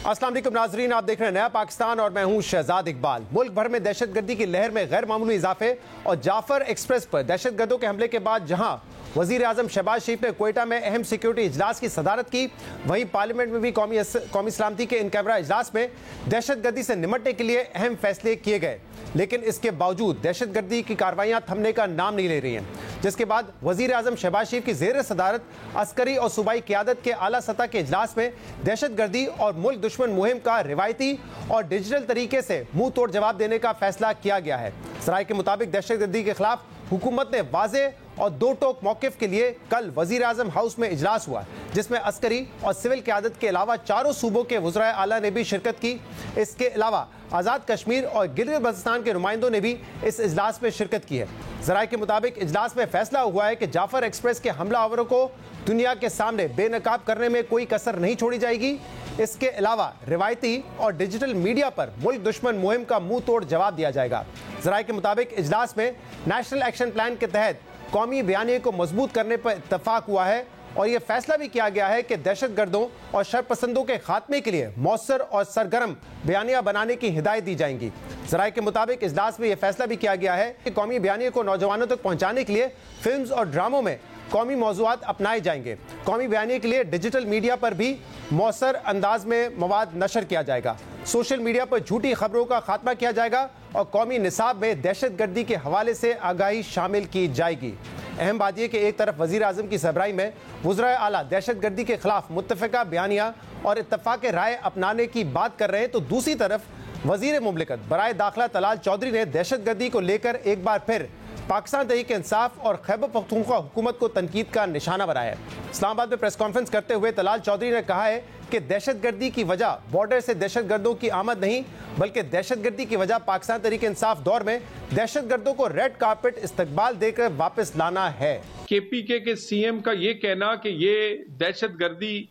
अस्सलाम वालेकुम नाजरीन, आप देख रहे हैं नया पाकिस्तान और मैं हूं शहजाद इकबाल। मुल्क भर में दहशतगर्दी की लहर में गैर मामूली इजाफे और जाफर एक्सप्रेस पर दहशतगर्दों के हमले के बाद जहां वजीर आजम शहबाज शरीफ ने क्वेटा में अहम सिक्योरिटी इजलास की सदारत की, वहीं पार्लियामेंट में भी कौमी सलामती के इन कैमरा इजलास में दहशतगर्दी से निपटने के लिए अहम फैसले किए गए। लेकिन इसके बावजूद दहशतगर्दी की कार्रवाइयां थमने का नाम नहीं ले रही हैं, जिसके बाद वजीर आजम शहबाज शरीफ की जेर सदारत अस्करी और सूबाई क़यादत के आला सतह के इजलास में दहशतगर्दी और मुल्क दुश्मन मुहिम का रिवायती और डिजिटल तरीके से मुंह तोड़ जवाब देने का फैसला किया गया है। सराय के मुताबिक दहशतगर्दी के खिलाफ हुकूमत ने वाज़े और दो टोक मौक़िफ़ के लिए कल वज़ीर आज़म हाउस में इजलास हुआ, जिसमें अस्करी और सिविल क़यादत के अलावा चारों सूबों के वज़राए आला ने भी शिरकत की। इसके अलावा आज़ाद कश्मीर और गिलगित बल्तिस्तान के नुमाइंदों ने भी इस इजलास में शिरकत की है। ज़राए के मुताबिक इजलास में फैसला हुआ है कि जाफर एक्सप्रेस के हमलावरों को दुनिया के सामने बेनकाब करने में कोई कसर नहीं छोड़ी जाएगी। इसके अलावा रिवायती और डिजिटल मीडिया पर मुल्क दुश्मन मुहिम का मुंह तोड़ जवाब दिया जाएगा। ज़राए के मुताबिक इजलास में नेशनल एक्शन प्लान के तहत कौमी बयानिए को मजबूत करने पर इत्तफाक हुआ है और यह फैसला भी किया गया है कि दहशतगर्दों और शरपसंदों के खात्मे के लिए मौसर और सरगर्म बयानिया बनाने की हिदायत दी जाएंगी। ज़राए के मुताबिक इजलास में यह फैसला भी किया गया है कि कौमी बयानिए को नौजवानों तक पहुँचाने के लिए फिल्म और ड्रामों में कौमी मौज़ूआत अपनाए जाएंगे। कौमी बयानिए के लिए डिजिटल मीडिया पर भी मौसर अंदाज में मवाद नशर किया जाएगा। सोशल मीडिया पर झूठी खबरों का खात्मा किया जाएगा और कौमी निसाब में दहशतगर्दी के हवाले से आगाही शामिल की जाएगी। अहम बात यह कि एक तरफ वज़ीर आज़म की सरबराही में वज़राए आला दहशतगर्दी के खिलाफ मुत्तफ़िका बयानिया और इत्तफ़ाक़ राय अपनाने की बात कर रहे हैं, तो दूसरी तरफ वज़ीर मुमलिकत बराए दाखिला तलाल चौधरी ने दहशतगर्दी को लेकर एक बार फिर पाकिस्तान तहरीक इंसाफ और खैबर पख्तूनख्वा हुकूमत को तनकीद का निशाना बनाया है। इस्लामाबाद में प्रेस कॉन्फ्रेंस करते हुए तलाल चौधरी ने कहा है कि दहशतगर्दी की वजह बॉर्डर से दहशतगर्दों की आमद नहीं, बल्कि दहशतगर्दी की वजह पाकिस्तान तहरीक इंसाफ दौर में दहशतगर्दों को रेड कार्पेट इस्तकबाल देकर वापस लाना है। केपीके के सीएम का ये कहना कि ये दहशतगर्दी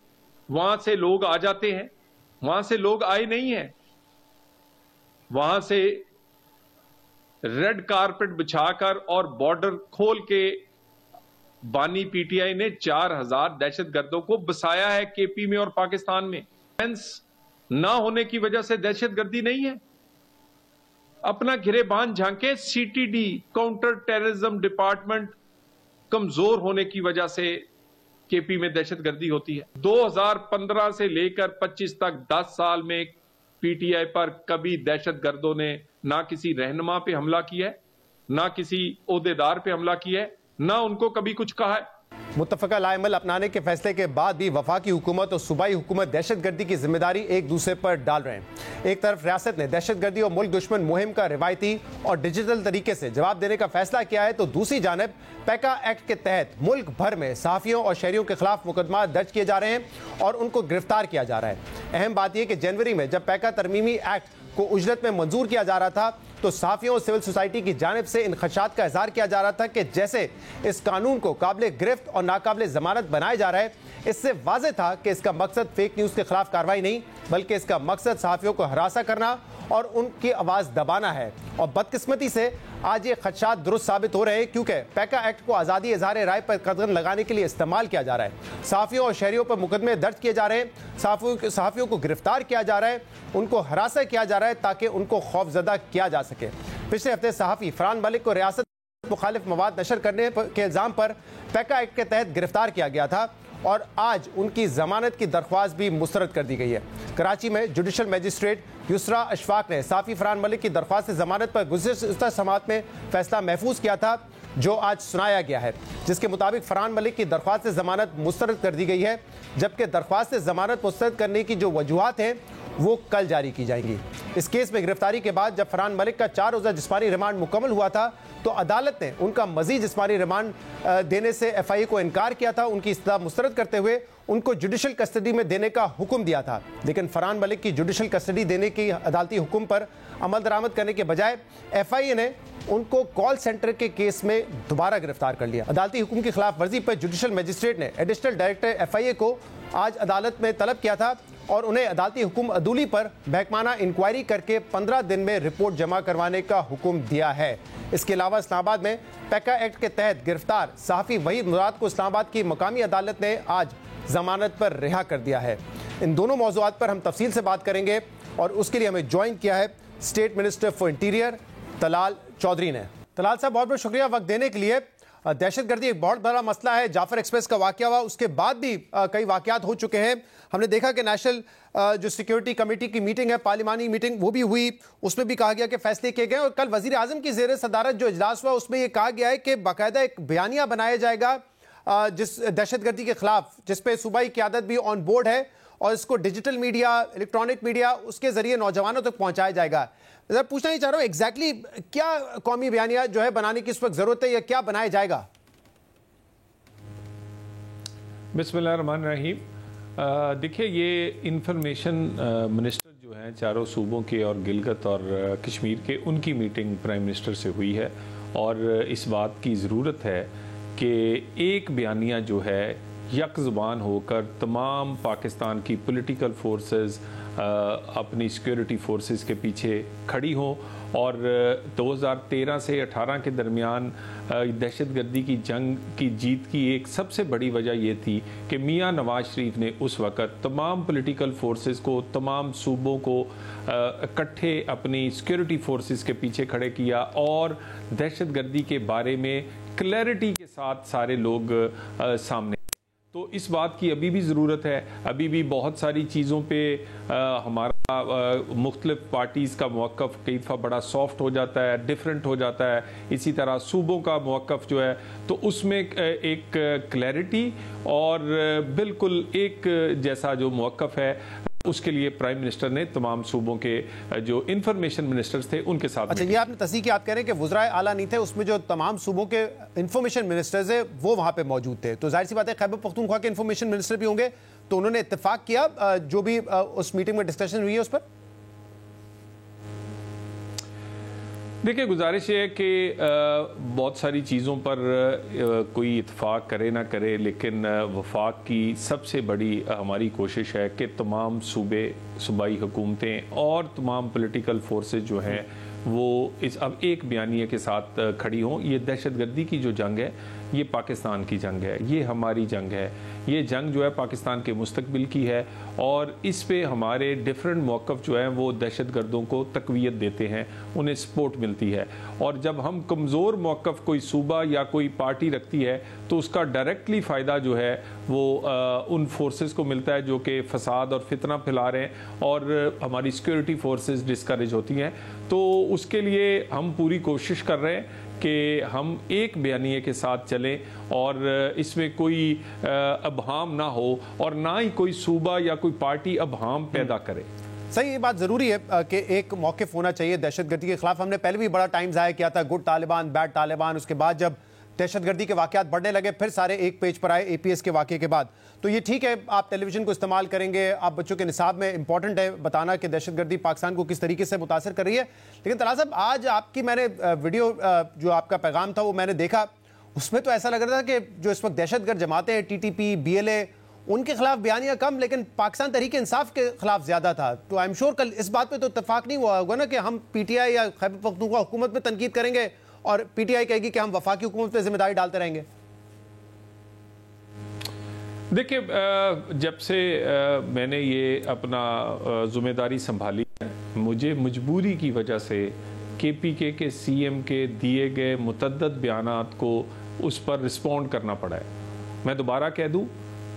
वहां से लोग आ जाते हैं, वहां से लोग आए नहीं हैं, वहां से रेड कारपेट बिछाकर और बॉर्डर खोल के बानी पीटीआई ने 4000 दहशतगर्दों को बसाया है केपी में और पाकिस्तान में। डिफेंस ना होने की वजह से दहशतगर्दी नहीं है। अपना गिरेबान झांके, सीटीडी काउंटर टेररिज्म डिपार्टमेंट कमजोर होने की वजह से केपी में दहशतगर्दी होती है। 2015 से लेकर 25 तक 10 साल में पीटीआई पर कभी दहशतगर्दों ने ना किसी रहनुमा पे हमला किया है, ना किसी ओहदेदार पे हमला किया है, ना उनको कभी कुछ कहा है। मुत्तफ़िका लाएमल अपनाने के फैसले के बाद भी वफाकी हुकूमत और सूबाई हुकूमत दहशतगर्दी की जिम्मेदारी एक दूसरे पर डाल रहे हैं। एक तरफ रियासत ने दहशतगर्दी और मुल्क दुश्मन मुहिम का रिवायती और डिजिटल तरीके से जवाब देने का फैसला किया है, तो दूसरी जानब पैका एक्ट के तहत मुल्क भर में सहाफ़ियों और शहरियों के खिलाफ मुकदमा दर्ज किए जा रहे हैं और उनको गिरफ्तार किया जा रहा है। अहम बात यह कि जनवरी में जब पैका तरमीमी एक्ट को उजरत में मंजूर किया जा रहा था, तो सहाफ़ियों और सिविल सोसाइटी की जानिब से इन खदशात का इज़हार किया जा रहा था कि जैसे इस कानून को काबिल गिरफ्त और नाकाबिल ज़मानत बनाया जा रहा है, इससे वाज़ेह था कि इसका मकसद फेक न्यूज़ के खिलाफ कार्रवाई नहीं, बल्कि इसका मकसद सहाफ़ियों को हरासा करना और उनकी आवाज़ दबाना है। और बदकिस्मती से आज ये खदशात दुरुस्त साबित हो रहे हैं, क्योंकि पैका एक्ट को आज़ादी इज़हार राय पर कदम लगाने के लिए इस्तेमाल किया जा रहा है। सहाफ़ियों और शहरियों पर मुकदमे दर्ज किए जा रहे हैं, सहाफ़ियों को गिरफ्तार किया जा रहा है, उनको हरासा किया जा रहा है ताकि उनको खौफजदा किया जा सके। पिछले हफ्ते सहाफ़ी फरहान मलिक को रियासत मुखालिफ मवाद नशर करने के इल्ज़ाम पर पैका एक्ट के तहत गिरफ्तार किया गया था और आज उनकी जमानत की दरख्वास्त भी मुस्तरद कर दी गई है। कराची में जुडिशल मजिस्ट्रेट युसरा अशफाक ने सहाफ़ी फरहान मलिक की दरख्वास्त जमानत पर गुज़िश्ता समाअत में फैसला महफूज किया था, जो आज सुनाया गया है, जिसके मुताबिक फरहान मलिक की दरख्वास्त ज़मानत मुस्तरद कर दी गई है, जबकि दरख्वास्त ज़मानत मुस्तरद करने की जो वजूहात हैं वो कल जारी की जाएंगी। इस केस में गिरफ्तारी के बाद जब फरहान मलिक का 4 रोज़ा जिस्मानी रिमांड मुकम्मल हुआ था, तो अदालत ने उनका मज़ीद जिस्मानी रिमांड देने से FIA को इनकार किया था, उनकी इस्तदा मुस्तरद करते हुए उनको जुडिशल कस्टडी में देने का हुक्म दिया था। लेकिन फरहान मलिक की जुडिशल कस्टडी देने की अदालती हुक्म पर अमल दरामद करने के बजाय FIA ने उनको कॉल सेंटर के केस में दोबारा गिरफ्तार कर लिया। अदालती हुक्म की खिलाफ वर्जी पर जुडिशल मजिस्ट्रेट ने एडिशनल डायरेक्टर FIA को आज अदालत में तलब किया था और उन्हें अदालती हुक्म अदूली पर महकमाना इंक्वायरी करके 15 दिन में रिपोर्ट जमा करवाने का हुक्म दिया है। इसके अलावा इस्लामाबाद में पैका एक्ट के तहत गिरफ्तार सहाफ़ी वहीद मुराद को इस्लामाबाद की मकामी अदालत ने आज जमानत पर रिहा कर दिया है। इन दोनों मौज़ूआत पर हम तफसील से बात करेंगे और उसके लिए हमें ज्वाइन किया है state minister for interior Talal Chaudhry ने। तलाल साहब, बहुत बहुत शुक्रिया वक्त देने के लिए। दहशतगर्दी एक बहुत बड़ा मसला है। जाफर एक्सप्रेस का वाकया हुआ, उसके बाद भी कई वाकयात हो चुके हैं। हमने देखा कि नेशनल जो सिक्योरिटी कमेटी की मीटिंग है, पार्लिमानी मीटिंग, वो भी हुई, उसमें भी कहा गया कि फैसले किए गए। और कल वजीर आजम की ज़ेर सदारत जो इजलास हुआ उसमें यह कहा गया है कि बाकायदा एक बयानिया बनाया जाएगा जिस दहशतगर्दी के खिलाफ, जिसपे सूबाई क़यादत भी ऑन बोर्ड है और इसको डिजिटल मीडिया, इलेक्ट्रॉनिक मीडिया, उसके जरिए नौजवानों तक पहुंचाया जाएगा। जरा पूछना ही चाह रहा हूं एग्जैक्टली क्या कौमी बयानिया जो है बनाने की इस वक्त जरूरत है या क्या बनाया जाएगा? बिस्मिल्लाहिर्रहमानिर्रहीम। देखिए, ये इंफॉर्मेशन मिनिस्टर जो हैं चारों सूबों के और गिलगित और कश्मीर के, उनकी मीटिंग प्राइम मिनिस्टर से हुई है और इस बात की ज़रूरत है कि एक बयानिया जो है यक ज़ुबान होकर तमाम पाकिस्तान की पॉलिटिकल फोर्सेस अपनी सिक्योरिटी फोर्सेस के पीछे खड़ी हों और 2013 से 18 के दरमियान दहशतगर्दी की जंग की जीत की एक सबसे बड़ी वजह यह थी कि मियां नवाज शरीफ ने उस वक़्त तमाम पॉलिटिकल फोर्सेस को, तमाम सूबों को इकट्ठे अपनी सिक्योरिटी फोर्सेस के पीछे खड़े किया और दहशतगर्दी के बारे में क्लैरिटी के साथ सारे लोग सामने। तो इस बात की अभी भी ज़रूरत है। अभी भी बहुत सारी चीज़ों पे हमारा मुख्तलिफ पार्टीज़ का मौक़िफ़ कई दफ़ा बड़ा सॉफ्ट हो जाता है, डिफरेंट हो जाता है। इसी तरह सूबों का मौक़िफ़ जो है तो उसमें एक क्लैरिटी और बिल्कुल एक जैसा जो मौक़िफ़ है उसके लिए प्राइम मिनिस्टर ने तमाम सूबों के जो इंफॉर्मेशन मिनिस्टर्स थे उनके साथ। अच्छा, ये आपने तस्दीक की, आप कह रहे हैं कि वज़राए आला नहीं थे, उसमें जो तमाम सूबों के इंफॉर्मेशन मिनिस्टर्स है वो वहां पे मौजूद थे। तो जाहिर सी बात है खैबर पख्तूनख्वा के इंफॉर्मेशन मिनिस्टर भी होंगे, तो उन्होंने इत्तेफाक किया जो भी उस मीटिंग में डिस्कशन हुई है उस पर। देखिए, गुजारिश है कि बहुत सारी चीज़ों पर कोई इत्तेफाक करे ना करे, लेकिन वफाक की सबसे बड़ी हमारी कोशिश है कि तमाम सूबाई हुकूमतें और तमाम पॉलिटिकल फोर्सेस जो हैं वो इस अब एक बयानिए के साथ खड़ी हों। ये दहशतगर्दी की जो जंग है ये पाकिस्तान की जंग है, ये हमारी जंग है। ये जंग जो है पाकिस्तान के मुस्तकबिल की है और इस पे हमारे डिफरेंट मौक़िफ़ जो हैं वो दहशतगर्दों को तक़वियत देते हैं, उन्हें सपोर्ट मिलती है। और जब हम कमज़ोर मौक़िफ़ कोई सूबा या कोई पार्टी रखती है तो उसका डायरेक्टली फ़ायदा जो है वो उन फोर्सेस को मिलता है जो कि फ़साद और फितना फैला रहे हैं और हमारी सिक्योरिटी फोर्सेस डिस्करेज होती हैं। तो उसके लिए हम पूरी कोशिश कर रहे हैं कि हम एक बयानिए के साथ चलें और इसमें कोई अबहाम ना हो और ना ही कोई सूबा या कोई पार्टी अबहाम पैदा करे। सही, ये बात ज़रूरी है कि एक मौक़िफ़ होना चाहिए दहशतगर्दी के खिलाफ। हमने पहले भी बड़ा टाइम ज़ाया किया था, गुड तालिबान, बैड तालिबान। उसके बाद जब दहशतगर्दी के वाक़यात बढ़ने लगे फिर सारे एक पेज पर आए APS के वाक़े के बाद। तो ये ठीक है, आप टेलीविज़न को इस्तेमाल करेंगे, आप बच्चों के निसाब में इंपॉर्टेंट है बताना कि दहशतगर्दी पाकिस्तान को किस तरीके से मुतासर कर रही है। लेकिन तलाल साहब, आज आपकी मैंने वीडियो जो आपका पैगाम था वो मैंने देखा, उसमें तो ऐसा लग रहा था कि जो इस वक्त दहशतगर्द जमातें हैं, TTP, BLA, उनके खिलाफ बयानिया कम, लेकिन पाकिस्तान तहरीक इंसाफ के खिलाफ ज़्यादा था। तो आई एम श्योर कल इस बात पर तो इत्तेफाक नहीं हुआ होगा ना कि हम PTI या खैबर पख्तूनख्वा हुकूमत में तनकीद करेंगे और PTI कहेगी कि हम वफाकी हुकूमत पे जिम्मेदारी डालते रहेंगे। देखिए, जब से मैंने ये अपना जिम्मेदारी संभाली है, मुझे मजबूरी की वजह से KPK के CM के दिए गए मुतअद्दिद बयानात को उस पर रिस्पॉन्ड करना पड़ा है। मैं दोबारा कह दूं,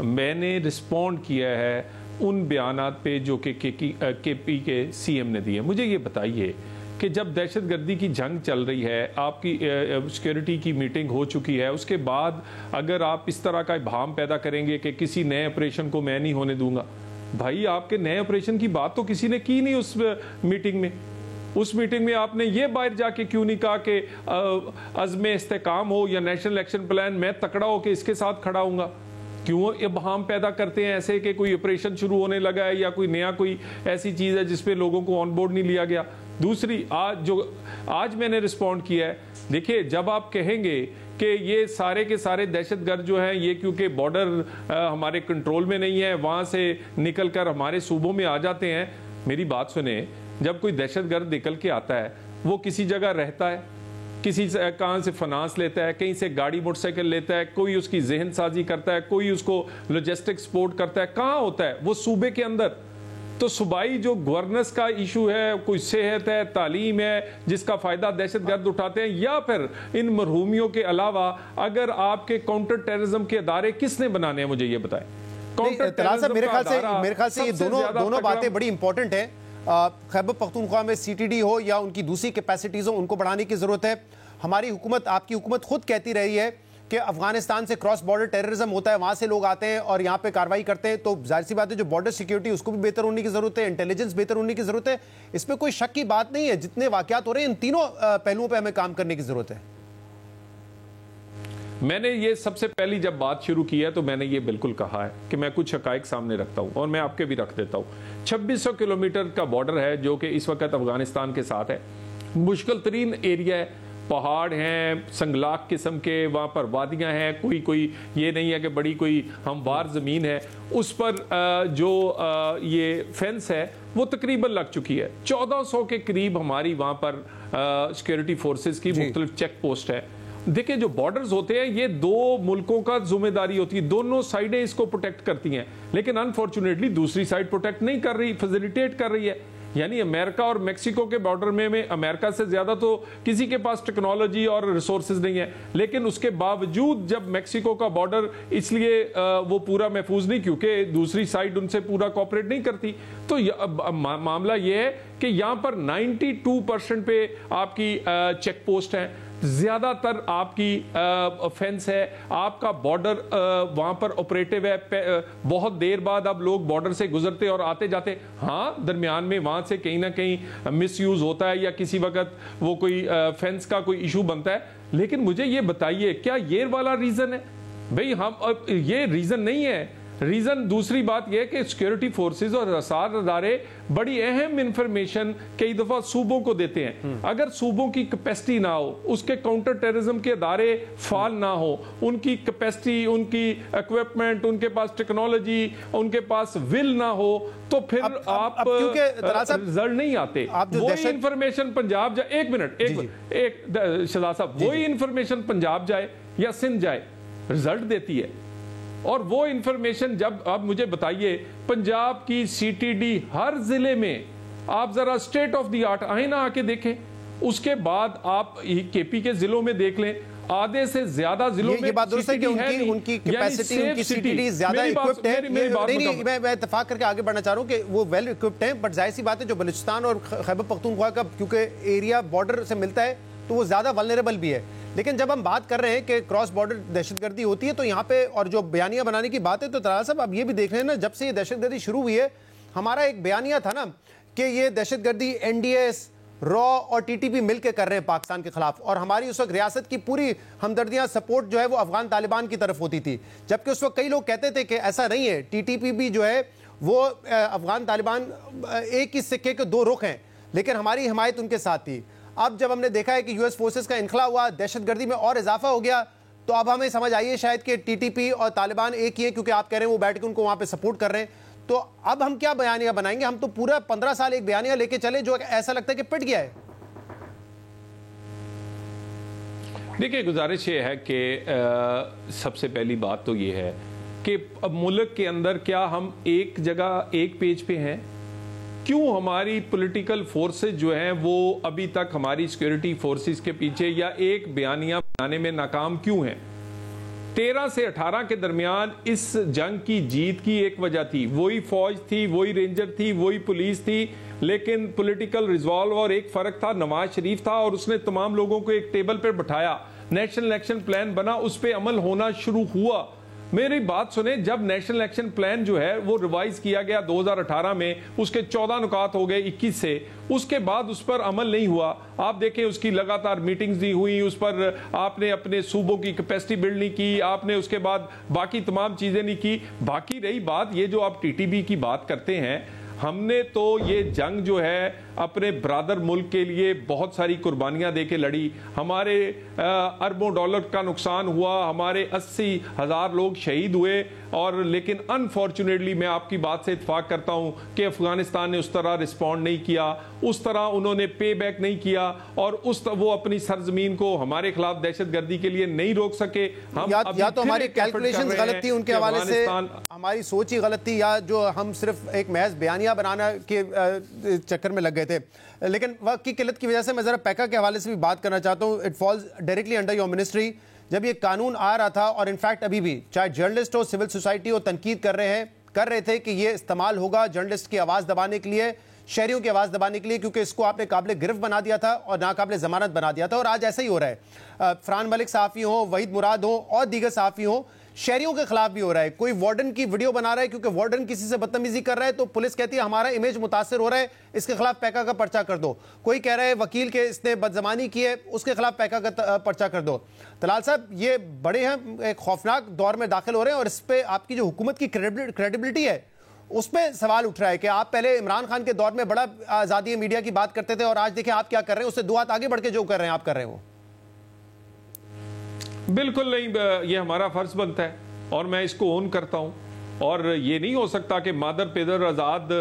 मैंने रिस्पॉन्ड किया है उन बयानात पे जो कि KPK CM ने दिए। मुझे ये बताइए कि जब दहशतगर्दी की जंग चल रही है, आपकी सिक्योरिटी की मीटिंग हो चुकी है, उसके बाद अगर आप इस तरह का इब्हाम पैदा करेंगे कि किसी नए ऑपरेशन को मैं नहीं होने दूंगा, भाई आपके नए ऑपरेशन की बात तो किसी ने की नहीं उस मीटिंग में। उस मीटिंग में आपने ये बाहर जाके क्यों नहीं कहा कि अज़्म इस्तेकाम हो या नेशनल एक्शन प्लान मैं तकड़ा हो के इसके साथ खड़ा हूँगा? क्यों इब्हाम पैदा करते हैं ऐसे कि कोई ऑपरेशन शुरू होने लगा है या कोई नया कोई ऐसी चीज़ है जिसपे लोगों को ऑन बोर्ड नहीं लिया गया? दूसरी, आज मैंने रिस्पॉन्ड किया है, देखिए जब आप कहेंगे कि ये सारे के सारे दहशतगर्द जो हैं ये क्योंकि बॉर्डर हमारे कंट्रोल में नहीं है, वहाँ से निकल कर हमारे सूबों में आ जाते हैं, मेरी बात सुने, जब कोई दहशतगर्द निकल के आता है वो किसी जगह रहता है, किसी से कहाँ से फाइनेंस लेता है, कहीं से गाड़ी मोटरसाइकिल लेता है, कोई उसकी जहन साजी करता है, कोई उसको लॉजिस्टिक सपोर्ट करता है, कहाँ होता है वो सूबे के अंदर। तो सूबाई जो गवर्नेंस का इशू है, कोई सेहत है, तालीम है, जिसका फायदा दहशतगर्द उठाते हैं, या फिर इन मरहूमियों के अलावा अगर आपके काउंटर टेररिज्म के अदारे किसने बनाने हैं, मुझे ये बताएं। मेरे ख्याल से ये दोनों बातें बड़ी इंपॉर्टेंट है। खैबर पख्तूनख्वा में सीटीडी हो या उनकी दूसरी कैपेसिटीज हो, उनको बढ़ाने की जरूरत है। हमारी हुकूमत, आपकी हुकूमत खुद कहती रही है कि अफगानिस्तान से क्रॉस बॉर्डर टेररिज्म होता है, वहां से लोग आते हैं और यहाँ पे कार्रवाई करते हैं, तो जाहिर सी बात है जो बॉर्डर सिक्योरिटी उसको भी बेहतर होने की जरूरत है, इंटेलिजेंस बेहतर होने की जरूरत है। इसमें कोई शक की बात नहीं है। जितने वाकयात हो रहे हैं, इन तीनों पहलुओं पर हमें काम करने की जरूरत है। मैंने ये सबसे पहली जब बात शुरू की है तो मैंने ये बिल्कुल कहा है कि मैं कुछ हकाइक सामने रखता हूं और मैं आपके भी रख देता हूं। 2600 किलोमीटर का बॉर्डर है जो कि इस वक्त अफगानिस्तान के साथ है। मुश्किल तरीन एरिया है, पहाड़ हैं, संगलाक किस्म के, वहाँ पर वादियाँ हैं, कोई ये नहीं है कि बड़ी कोई हमवार ज़मीन है। उस पर जो ये फेंस है वो तकरीबन लग चुकी है। 1400 के करीब हमारी वहाँ पर सिक्योरिटी फोर्सेस की मुख्तलिफ चेक पोस्ट है। देखिए, जो बॉर्डर्स होते हैं ये दो मुल्कों का जिम्मेदारी होती है, दोनों साइडें इसको प्रोटेक्ट करती हैं, लेकिन अनफॉर्चुनेटली दूसरी साइड प्रोटेक्ट नहीं कर रही, फैसिलिटेट कर रही है। यानी अमेरिका और मेक्सिको के बॉर्डर में अमेरिका से ज्यादा तो किसी के पास टेक्नोलॉजी और रिसोर्सेज नहीं है, लेकिन उसके बावजूद जब मेक्सिको का बॉर्डर इसलिए वो पूरा महफूज नहीं क्योंकि दूसरी साइड उनसे पूरा कोऑपरेट नहीं करती। तो मामला ये है कि यहाँ पर 92% पे आपकी चेक पोस्ट है, ज्यादातर आपकी फेंस है, आपका बॉर्डर वहां पर ऑपरेटिव है। बहुत देर बाद अब लोग बॉर्डर से गुजरते और आते जाते, हाँ दरमियान में वहां से कहीं ना कहीं मिसयूज होता है या किसी वक्त वो कोई फेंस का कोई इशू बनता है। लेकिन मुझे ये बताइए, क्या ये वाला रीजन है? भाई हम ये रीजन नहीं है। रीजन दूसरी बात यह कि सिक्योरिटी फोर्सेस और रसाद अदारे बड़ी अहम इंफॉर्मेशन कई दफा सूबों को देते हैं। अगर सूबों की कैपेसिटी ना हो, उसके काउंटर टेररिज्म के अदारे फाल ना हो, उनकी कैपेसिटी, उनकी इक्विपमेंट, उनके पास टेक्नोलॉजी, उनके पास विल ना हो, तो फिर आप रिजल्ट नहीं आते। वही इंफॉर्मेशन पंजाब जाए, एक शहजाद साहब, वही इंफॉर्मेशन पंजाब जाए या सिंध जाए, रिजल्ट देती है। और वो इंफॉर्मेशन जब आप मुझे बताइए, पंजाब की सीटीडी हर जिले में, आप जरा स्टेट ऑफ द आर्ट आए ना आके देखें, उसके बाद आप केपी के जिलों में देख लें, आधे से ज्यादा जिलों में बात दुरुस्त है कि उनकी कैपेसिटी, उनकी सीटीडी ज्यादा इक्विप्ड है। नहीं, मैं इत्तेफाक करके आगे बढ़ना चाह रहा हूं कि वो वेल इक्विप्ड है, बट जाहिर सी बात है जो बलूचिस्तान और खैबर पख्तूनख्वा का क्योंकि एरिया बॉर्डर से मिलता है तो वो ज्यादा वल्नरेबल भी है। लेकिन जब हम बात कर रहे हैं कि क्रॉस बॉर्डर दहशतगर्दी होती है तो यहाँ पे और जो बयानिया बनाने की बात है, तो तलाल साहब आप ये भी देख रहे हैं ना, जब से ये दहशतगर्दी शुरू हुई है, हमारा एक बयानिया था ना कि ये दहशतगर्दी एनडीएस, रॉ और टीटीपी मिलकर कर रहे हैं पाकिस्तान के खिलाफ, और हमारी उस वक्त रियासत की पूरी हमदर्दियां, सपोर्ट जो है वो अफगान तालिबान की तरफ होती थी। जबकि उस वक्त कई लोग कहते थे कि ऐसा नहीं है, टीटीपी भी जो है वो अफगान तालिबान एक ही सिक्के के दो रुख हैं, लेकिन हमारी हिमायत उनके साथ थी। अब जब हमने देखा है कि यूएस फोर्सेस का इनखला हुआ, दहशतगर्दी में और इजाफा हो गया, तो अब हमें समझ आई है शायद कि टीटीपी और तालिबान एक ही है, क्योंकि आप कह रहे हैं वो बैठ के उनको वहां पे सपोर्ट कर रहे हैं। तो अब हम क्या बयानिया बनाएंगे? हम तो पूरा 15 साल एक बयानिया लेके चले जो ऐसा लगता है कि पिट गया है। देखिए, गुजारिश ये है कि सबसे पहली बात तो ये है कि अब मुल्क के अंदर क्या हम एक जगह एक पेज पे हैं? क्यों हमारी पॉलिटिकल फोर्सेस जो हैं वो अभी तक हमारी सिक्योरिटी फोर्सेस के पीछे या एक बयानिया बनाने में नाकाम क्यों हैं? 13 से 18 के दरमियान इस जंग की जीत की एक वजह थी, वही फौज थी, वही रेंजर थी, वही पुलिस थी, लेकिन पॉलिटिकल रिजॉल्व और एक फर्क था, नवाज शरीफ था और उसने तमाम लोगों को एक टेबल पर बिठाया, नेशनल एक्शन प्लान बना, उस पर अमल होना शुरू हुआ। मेरी बात सुने, जब नेशनल एक्शन प्लान जो है वो रिवाइज किया गया 2018 में, उसके 14 नुकात हो गए 21 से, उसके बाद उस पर अमल नहीं हुआ। आप देखें उसकी लगातार मीटिंग्स दी हुई, उस पर आपने अपने सूबों की कैपेसिटी बिल्ड नहीं की, आपने उसके बाद बाकी तमाम चीजें नहीं की। बाकी रही बात ये जो आप टीटीबी की बात करते हैं, हमने तो ये जंग जो है अपने ब्रादर मुल्क के लिए बहुत सारी कुर्बानियां देके लड़ी। हमारे अरबों डॉलर का नुकसान हुआ, हमारे 80,000 लोग शहीद हुए, और लेकिन अनफॉर्चुनेटली मैं आपकी बात से इत्फाक करता हूं कि अफगानिस्तान ने उस तरह रिस्पॉन्ड नहीं किया, उस तरह उन्होंने पे बैक नहीं किया, और वो अपनी सरजमीन को हमारे खिलाफ दहशतगर्दी के लिए नहीं रोक सके। हम या तो हमारी कैलकुलेशंस गलत थी उनके हवाले से, हमारी सोच ही गलत थी, या जो हम सिर्फ एक महज बयानिया बनाना के चक्कर में लग गए थे। लेकिन वक्त की किल्लत की वजह से मैं जरा पैका के हवाले से भी बात करना चाहता हूं। It falls directly under your ministry. जब ये कानून आ रहा था, और इनफैक्ट अभी भी चाहे जर्नलिस्ट हो, सिविल सोसाइटी हो, तनकीद कर रहे थे कि ये इस्तेमाल होगा जर्नलिस्ट की आवाज़ दबाने के लिए, शहरियों की आवाज़ दबाने के लिए, क्योंकि इसको आपने काबिल गिरफ्त बना दिया था और नाकाबिल जमानत बना दिया था। और आज ऐसा ही हो रहा है। फरहान मलिक सहाफ़ी हो, वहीद मुराद हो और दीगर सहाफ़ी हो, शहरियों के खिलाफ भी हो रहा है। कोई वार्डन की वीडियो बना रहा है क्योंकि वार्डन किसी से बदतमीजी कर रहा है, तो पुलिस कहती है हमारा इमेज मुतासिर हो रहा है, इसके खिलाफ पैका का पर्चा कर दो। कोई कह रहा है वकील के इसने बदजमानी की है, उसके खिलाफ पैका का पर्चा कर दो। तलाल साहब, ये बड़े हैं एक खौफनाक दौर में दाखिल हो रहे हैं, और इस पर आपकी जो हुकूमत की क्रेडिबिलिटी है उस पर सवाल उठ रहा है कि आप पहले इमरान खान के दौर में बड़ा आज़ादी मीडिया की बात करते थे, और आज देखिए आप क्या कर रहे हैं, उससे दो हाथ आगे बढ़ के जो कर रहे हैं आप कर रहे हैं वो। बिल्कुल नहीं, ये हमारा फर्ज बनता है और मैं इसको ओन करता हूं। और ये नहीं हो सकता कि मादर पेदर आज़ाद,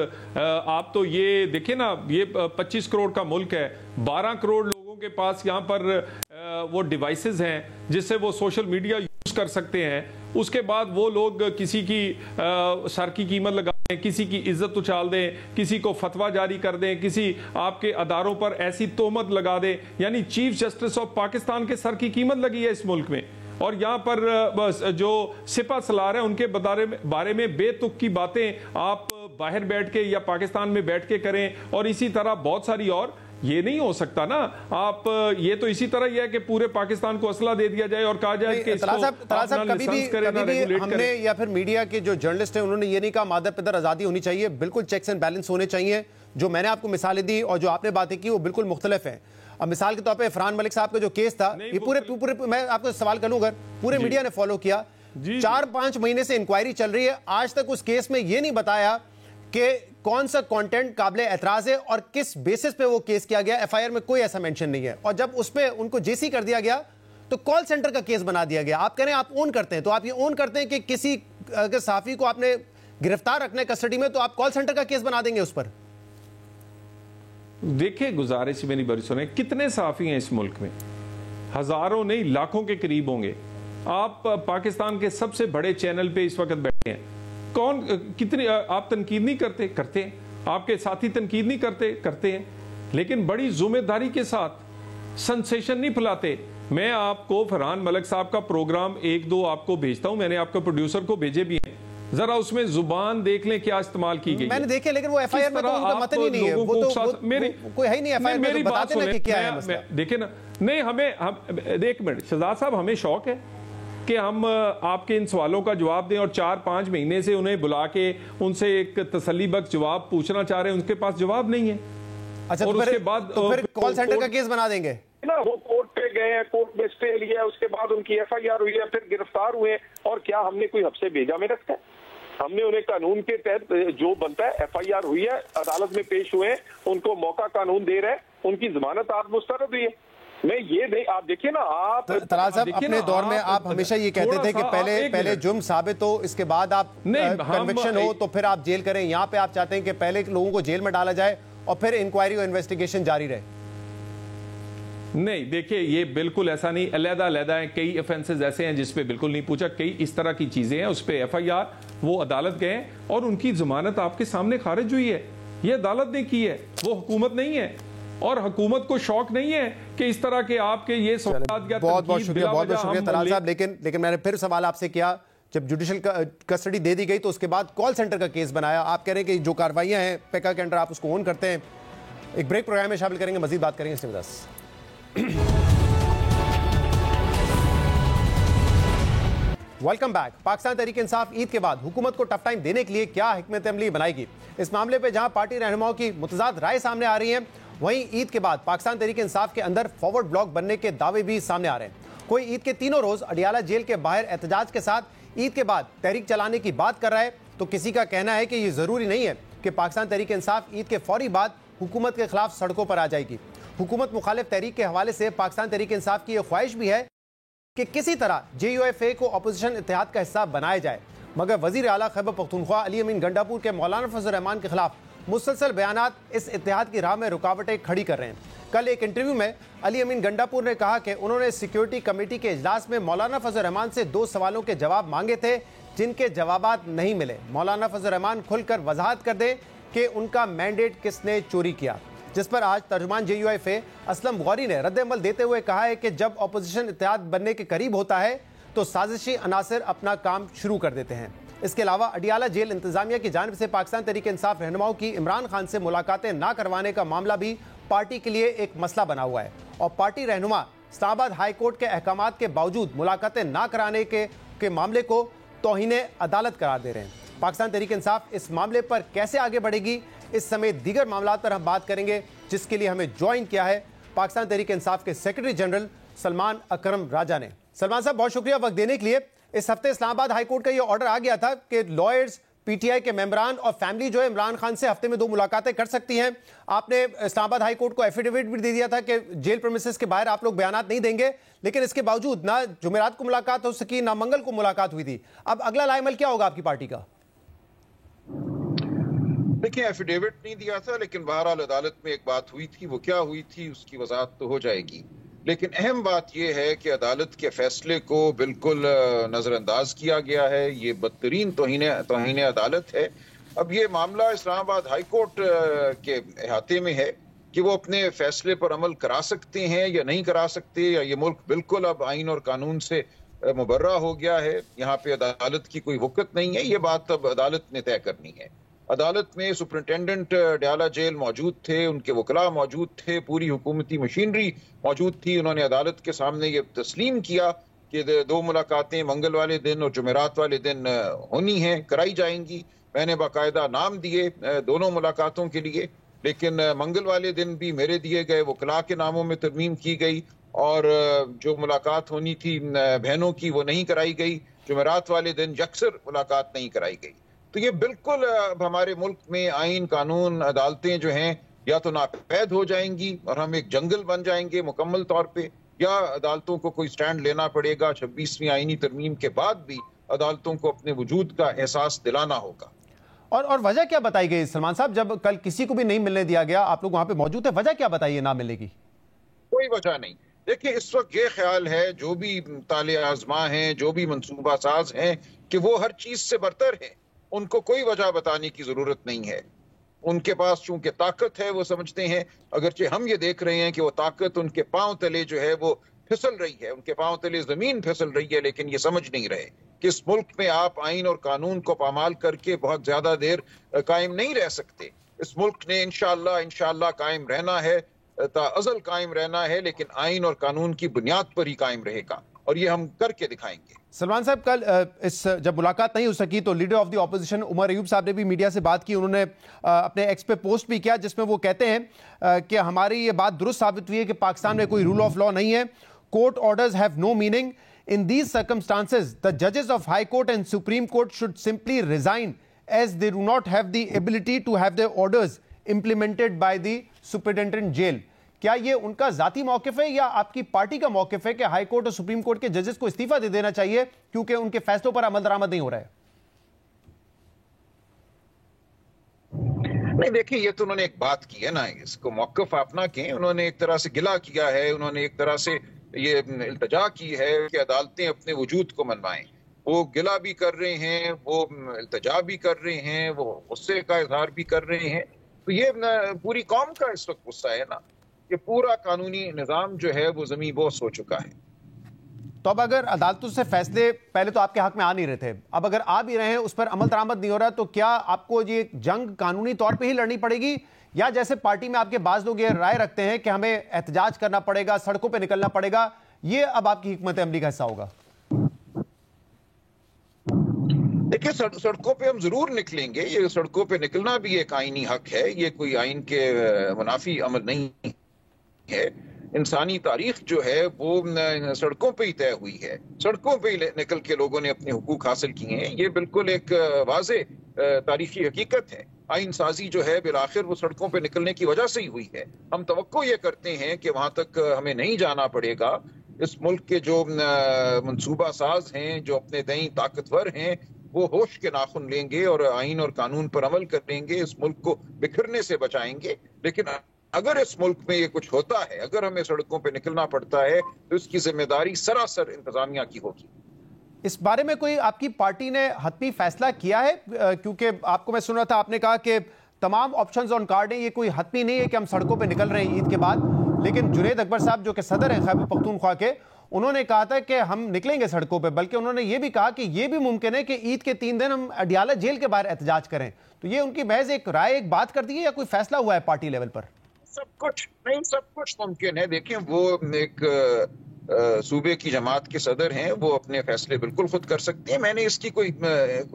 आप तो ये देखिए ना, ये 25 करोड़ का मुल्क है, 12 करोड़ लोगों के पास यहाँ पर वो डिवाइसेस हैं जिससे वो सोशल मीडिया यूज कर सकते हैं। उसके बाद वो लोग किसी की सर की कीमत लगा दें, किसी की इज्जत उछाल दें, किसी को फतवा जारी कर दें, किसी आपके अदारों पर ऐसी तोहमत लगा दें। यानी चीफ जस्टिस ऑफ पाकिस्तान के सर की कीमत लगी है इस मुल्क में, और यहाँ पर बस जो सिपा सलार है उनके बारे में बेतुक की बातें आप बाहर बैठ के या पाकिस्तान में बैठ के करें, और इसी तरह बहुत सारी और। ये नहीं हो सकता ना। आप ये तो इसी तरह ही है कि पूरे पाकिस्तान को असला दे दिया जाए और कहा जाए कि कभी हमने या फिर मीडिया के जो जर्नलिस्ट हैं उन्होंने ये नहीं कहा मादर पिदर आज़ादी होनी चाहिए। बिल्कुल चेक्स एंड बैलेंस होने चाहिए। जो मैंने आपको मिसालें दी और जो आपने बातें की वो बिल्कुल मुख्तलिफ हैं। अब मिसाल के तौर पे फरहान मलिक साहब का जो केस था, ये पूरे मैं आपको सवाल करूं, अगर पूरे मीडिया ने फॉलो किया, 4-5 महीने से इंक्वायरी चल रही है, आज तक उस केस में ये नहीं बताया कि कौन सा कंटेंट काबिल एतराज है और किस बेसिस पे वो केस किया गया। एफआईआर में कोई ऐसा मेंशन नहीं है। और जब उस पे उनको जेसी कर दिया गया तो कॉल सेंटर का केस बना दिया गया। आप कह रहे हैं आप ओन करते हैं, तो आप ये ओन करते हैं कि किसी अगर सहाफी को आपने गिरफ्तार रखना है कस्टडी में, तो आप कॉल सेंटर का केस बना देंगे उस पर। देखिए, गुजारिश मेरी बड़ी सुने, कितने सहाफी हैं इस मुल्क में? हजारों नहीं, लाखों के करीब होंगे। आप पाकिस्तान के सबसे बड़े चैनल पे इस वक्त बैठे हैं, कौन कितने आप तनकीद नहीं करते? करते हैं। आपके साथी तनकीद नहीं करते? करते हैं। लेकिन बड़ी जिम्मेदारी के साथ सेंसेशन नहीं फैलाते। मैं आपको फरहान मलिक साहब का प्रोग्राम 1-2 आपको भेजता हूं, मैंने आपके प्रोड्यूसर को भेजे भी हैं, जरा उसमें जुबान देख लें क्या इस्तेमाल की गई। मैंने देखे, लेकिन वो एफआईआर में तो उनका मतन ही नहीं है। वो तो मेरी कोई है ही नहीं एफआईआर में, तो बताते ना कि क्या है मसला। देखिए ना, नहीं हम एक मिनट शहजाद साहब, हमें शौक है कि हम आपके इन सवालों का जवाब दें, और 4-5 महीने से उन्हें बुला के उनसे एक तसल्ली बख्श जवाब पूछना चाह रहे हैं, उनके पास जवाब नहीं है। अच्छा, और उसके बाद फिर कॉल सेंटर का केस बना देंगे ना। वो कोर्ट पे गए हैं, कोर्ट में स्टे लिया, उसके बाद उनकी एफआईआर हुई है, फिर गिरफ्तार हुए। और क्या हमने कोई हफ्ते भेजा में रखा है? हमने उन्हें कानून के तहत जो बनता है, एफआईआर हुई है, अदालत में पेश हुए, उनको मौका कानून दे रहे हैं, उनकी जमानत आज मुस्तरद हुई है। मैं ये नहीं, आप देखिए ना, आप तलाल साहब अपने दौर में आप हमेशा ये कहते थे कि पहले जुर्म साबित हो, इसके बाद आप कन्विक्शन हो तो फिर आप जेल करें। यहाँ पे आप चाहते हैं कि पहले लोगों को जेल में डाला जाए और फिर इंक्वायरी और इन्वेस्टिगेशन जारी रहे। नहीं, देखिए, ये बिल्कुल ऐसा नहीं। अलग-अलग हैं, कई ऑफेंसेस ऐसे हैं जिस पे बिल्कुल नहीं पूछा, कई इस तरह की चीजें हैं उस पे एफआईआर, वो अदालत गए और उनकी जमानत आपके सामने खारिज हुई है। ये अदालत ने की है, वो हुकूमत नहीं है। और हुकूमत को शौक नहीं है कि इस तरह के आपके ये बहुत बहुत शुक्रिया तलाल साहब। लेकिन मैंने फिर सवाल आपसे किया, जब जुडिशल कस्टडी दे दी गई तो उसके बाद कॉल सेंटर का केस बनाया। आप कह रहे हैं कि जो कार्रवाइयां हैं पैका के अंडर आप उसको ओन करते हैं। एक ब्रेक प्रोग्राम में शामिल करेंगे, मजीद बात करेंगे इसके बाद। Welcome back. पाकिस्तान तहरीक इंसाफ ईद के बाद हुकूमत को टफ टाइम देने के लिए क्या हिकमत अमली बनाएगी, इस मामले पे जहां पार्टी रहनुमाओं की मुतजाद राय सामने आ रही है, वहीं ईद के बाद पाकिस्तान तहरीक इंसाफ के अंदर फॉरवर्ड ब्लॉक बनने के दावे भी सामने आ रहे हैं। कोई ईद के तीनों रोज अडियाला जेल के बाहर एहतजाज के साथ ईद के बाद तहरीक चलाने की बात कर रहा है, तो किसी का कहना है कि यह जरूरी नहीं है कि पाकिस्तान तहरीक इंसाफ ईद के फौरी बाद हुकूमत के खिलाफ सड़कों पर आ जाएगी। हुकूमत मुखालिफ तहरीक के हवाले से पाकिस्तान तहरीक इंसाफ की यह ख्वाहिश भी है कि किसी तरह JUIFA को अपोजिशन इत्तेहाद का हिस्सा बनाया जाए, मगर वजीर आला खैबर पख्तूनख्वा अली अमीन गंडापुर के मौलाना फजल रहमान के खिलाफ मुसलसल बयानात इस इत्तेहाद की राह में रुकावटें खड़ी कर रहे हैं। कल एक इंटरव्यू में अली अमीन गंडापुर ने कहा कि उन्होंने सिक्योरिटी कमेटी के इजलास में मौलाना फजल रहमान से 2 सवालों के जवाब मांगे थे, जिनके जवाबात नहीं मिले। मौलाना फजल रहमान खुलकर वजाहत कर दें कि उनका मैंडेट किसने चोरी किया, जिस पर आज तर्जुमान JUIFA असलम गौरी ने रद्द-ए-अमल देते हुए कहा है कि जब अपोजिशन इत्तेहाद बनने के करीब होता है तो साजिशी अनासर अपना काम शुरू कर देते हैं। इसके अलावा अडियाला जेल इंतजामिया की जानिब से पाकिस्तान तहरीक इंसाफ रहनुमाओं की इमरान खान से मुलाकातें ना करवाने का मामला भी पार्टी के लिए एक मसला बना हुआ है और पार्टी रहनुमा इस्लामाबाद हाई कोर्ट के अहकामात के बावजूद मुलाकातें ना कराने के मामले को तौहीन अदालत करार दे रहे हैं। पाकिस्तान तहरीक इंसाफ इस मामले पर कैसे आगे बढ़ेगी, इस समेत दीगर मामला पर हम बात करेंगे, जिसके लिए हमें ज्वाइन किया है पाकिस्तान तहरीक इंसाफ के सेक्रेटरी जनरल सलमान अकरम राजा ने। सलमान साहब, बहुत शुक्रिया वक्त देने के लिए। इस हफ्ते इस्लामाबाद हाई कोर्ट का ये ऑर्डर आ गया था कि लॉयर्स, PTI के मेंबरान और फैमिली जो है इमरान खान से हफ्ते में 2 मुलाकातें कर सकती हैं। आपने इस्लामाबाद हाई कोर्ट को एफिडेविट भी दे दिया था कि जेल प्रेमिसेस के बाहर आप लोग बयानात नहीं देंगे, लेकिन इसके बावजूद ना जुमेरात को मुलाकात हो सकी, ना मंगल को मुलाकात हुई थी। अब अगला लाइमल क्या होगा आपकी पार्टी का? देखिए, एफिडेविट नहीं दिया था, लेकिन बहरहाल अदालत में एक बात हुई थी। वो क्या हुई थी उसकी वजाहत तो हो जाएगी, लेकिन अहम बात यह है कि अदालत के फैसले को बिल्कुल नजरअंदाज किया गया है। ये बदतरीन तौहीन अदालत है। अब ये मामला इस्लामाबाद हाई कोर्ट के अहाते में है कि वो अपने फैसले पर अमल करा सकते हैं या नहीं करा सकते, या ये मुल्क बिल्कुल अब आइन और कानून से मुबर्रा हो गया है। यहाँ पे अदालत की कोई वक़्त नहीं है। ये बात अब अदालत ने तय करनी है। अदालत में सुपरिटेंडेंट अडियाला जेल मौजूद थे, उनके वकला मौजूद थे, पूरी हुकूमती मशीनरी मौजूद थी। उन्होंने अदालत के सामने ये तस्लीम किया कि 2 मुलाकातें मंगल वाले दिन और जुमेरात वाले दिन होनी हैं, कराई जाएंगी। मैंने बाकायदा नाम दिए दोनों मुलाकातों के लिए, लेकिन मंगल वाले दिन भी मेरे दिए गए वकला के नामों में तरमीम की गई और जो मुलाकात होनी थी बहनों की वो नहीं कराई गई। जुमेरात वाले दिन यकसर मुलाकात नहीं कराई गई। तो ये बिल्कुल अब हमारे मुल्क में आइन, कानून, अदालतें जो हैं या तो नापैद हो जाएंगी और हम एक जंगल बन जाएंगे मुकम्मल तौर पे, या अदालतों को कोई स्टैंड लेना पड़ेगा। 26वीं आईनी तरमीम के बाद भी अदालतों को अपने वजूद का एहसास दिलाना होगा। और वजह क्या बताई गई सलमान साहब, जब कल किसी को भी नहीं मिलने दिया गया, आप लोग वहां पे मौजूद थे, वजह क्या बताइए ना मिलने की? कोई वजह नहीं। देखिए, इस वक्त ये ख्याल है जो भी ताले आजमा हैं, जो भी मंसूबा साज हैं, कि वो हर चीज से बरतर है। उनको कोई वजह बताने की जरूरत नहीं है। उनके पास चूंकि ताकत है, वो समझते हैं, अगरचे हम ये देख रहे हैं कि वो ताकत उनके पांव तले जो है वो फिसल रही है, उनके पांव तले जमीन फिसल रही है, लेकिन ये समझ नहीं रहे कि इस मुल्क में आप आइन और कानून को पामाल करके बहुत ज्यादा देर कायम नहीं रह सकते। इस मुल्क ने इंशाअल्लाह कायम रहना है, ताअज़ल कायम रहना है, लेकिन आइन और कानून की बुनियाद पर ही कायम रहेगा, और ये हम करके दिखाएंगे। सलमान साहब, कल जब मुलाकात नहीं हो सकी तो leader of the opposition Omar Ayub साहब ने भी मीडिया से बात की। उन्होंने अपने एक्स पे पोस्ट भी किया, जिसमें वो कहते हैं कि हमारी ये बात दुरुस्त साबित हुई है कि पाकिस्तान में कोई रूल ऑफ लॉ नहीं है। Court orders have no meaning in these circumstances. The जजेस of High Court and Supreme Court should simply resign as they do not have the ability to have their orders implemented by the superintendent jail. क्या ये उनका जाती मौकिफ है या आपकी party का मौकिफ है कि हाई कोर्ट और सुप्रीम कोर्ट के जजेस को इस्तीफा दे देना चाहिए क्योंकि उनके फैसलों पर अमल दरामद नहीं हो रहा है? नहीं, देखिए, ये तो उन्होंने एक बात की है ना, इसको मौकिफ आप ना कहें। उन्होंने एक तरह से गिला किया है, उन्होंने एक तरह से ये इल्तजा की है कि अदालतें अपने वजूद को मनवाएं। वो गिला भी कर रहे हैं, वो इल्तजा भी कर रहे हैं, वो गुस्से का इजहार भी कर रहे हैं। तो ये पूरी कौम का इस वक्त गुस्सा है ना कि पूरा कानूनी निजाम जो है वो ज़मीन बोस हो चुका है। तो अब अगर अदालतों से फैसले पहले तो आपके हक में आ नहीं रहे थे, अब अगर आ भी रहे हैं, उस पर अमल दरामद नहीं हो रहा, तो क्या आपको ये जंग कानूनी तौर पे ही लड़नी पड़ेगी, या जैसे पार्टी में आपके बाज लोग ये राय रखते हैं कि हमें एहतजाज करना पड़ेगा, सड़कों पे निकलना पड़ेगा, ये अब आपकी हिकमत अमली का हिस्सा होगा? देखिए, सड़कों पे हम जरूर निकलेंगे। ये सड़कों पे निकलना भी एक आईनी हक है, ये कोई आइन के मुनाफी अमल नहीं है। इंसानी तारीख जो है वो सड़कों पे ही तय हुई है, सड़कों पे ही निकल के लोगों ने अपने हुकूक हासिल किए हैं। ये बिल्कुल एक वाज़े तारीखी हकीकत है। आइन साजी जो है बिलाखिर वो सड़कों पे निकलने की वजह से ही हुई है। हम तवक्को ये करते हैं कि वहां तक हमें नहीं जाना पड़ेगा। इस मुल्क के जो मंसूबा साज हैं, जो अपने दई ताकतवर हैं, वो होश के नाखुन लेंगे और आइन और कानून पर अमल करेंगे, इस मुल्क को बिखरने से बचाएंगे। लेकिन अगर इस मुल्क में ये कुछ होता है, अगर हमें सड़कों पे निकलना पड़ता है, तो इसकी जिम्मेदारी सरासर इंतजामिया की होगी। इस बारे में कोई आपकी पार्टी ने हतमी फैसला किया है? क्योंकि आपको मैं सुन रहा था, आपने कहा कि तमाम ऑप्शंस ऑन कार्ड हैं, ये कोई हतमी नहीं है कि हम सड़कों पे निकल रहे हैं ईद के बाद। लेकिन जुनैद अकबर साहब जो कि सदर हैं खैबर पख्तूनख्वा के, उन्होंने कहा था कि हम निकलेंगे सड़कों पे, बल्कि उन्होंने ये भी कहा कि ये भी मुमकिन है कि ईद के 3 दिन हम अडियाला जेल के बाहर एहतजाज करें। तो ये उनकी महज एक राय, एक बात कर दी है या कोई फैसला हुआ है पार्टी लेवल पर? सब कुछ मुमकिन है। देखिए, वो एक सूबे की जमात के सदर हैं, वो अपने फैसले बिल्कुल खुद कर सकते हैं। मैंने इसकी कोई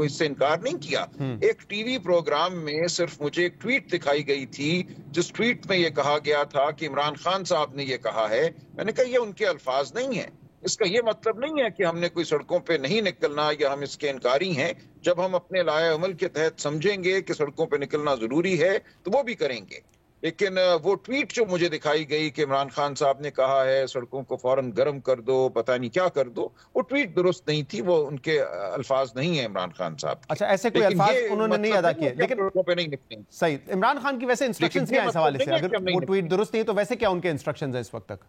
इससे इनकार नहीं किया। एक टीवी प्रोग्राम में सिर्फ मुझे एक ट्वीट दिखाई गई थी, जिस ट्वीट में ये कहा गया था कि इमरान खान साहब ने ये कहा है। मैंने कहा ये उनके अल्फाज नहीं है। इसका ये मतलब नहीं है कि हमने कोई सड़कों पे नहीं निकलना या हम इसके इनकारी हैं। जब हम अपने लाए अमल के तहत समझेंगे कि सड़कों पे निकलना जरूरी है तो वो भी करेंगे। लेकिन वो ट्वीट जो मुझे दिखाई गई कि इमरान खान साहब ने कहा है सड़कों को फौरन गर्म कर दो, पता नहीं क्या कर दो, वो ट्वीट दुरुस्त नहीं थी। वो उनके अल्फाज नहीं है इमरान खान साहब। अच्छा, ऐसे कोई अल्फाज उन्होंने नहीं अदा किए, लेकिन सड़कों पे नहीं निकलेंगे। सही। इमरान खान की वैसे इंस्ट्रक्शंस क्या है इस हवाले से? अगर वो ट्वीट दुरुस्त नहीं तो वैसे क्या उनके इंस्ट्रक्शंस हैं इस वक्त तक?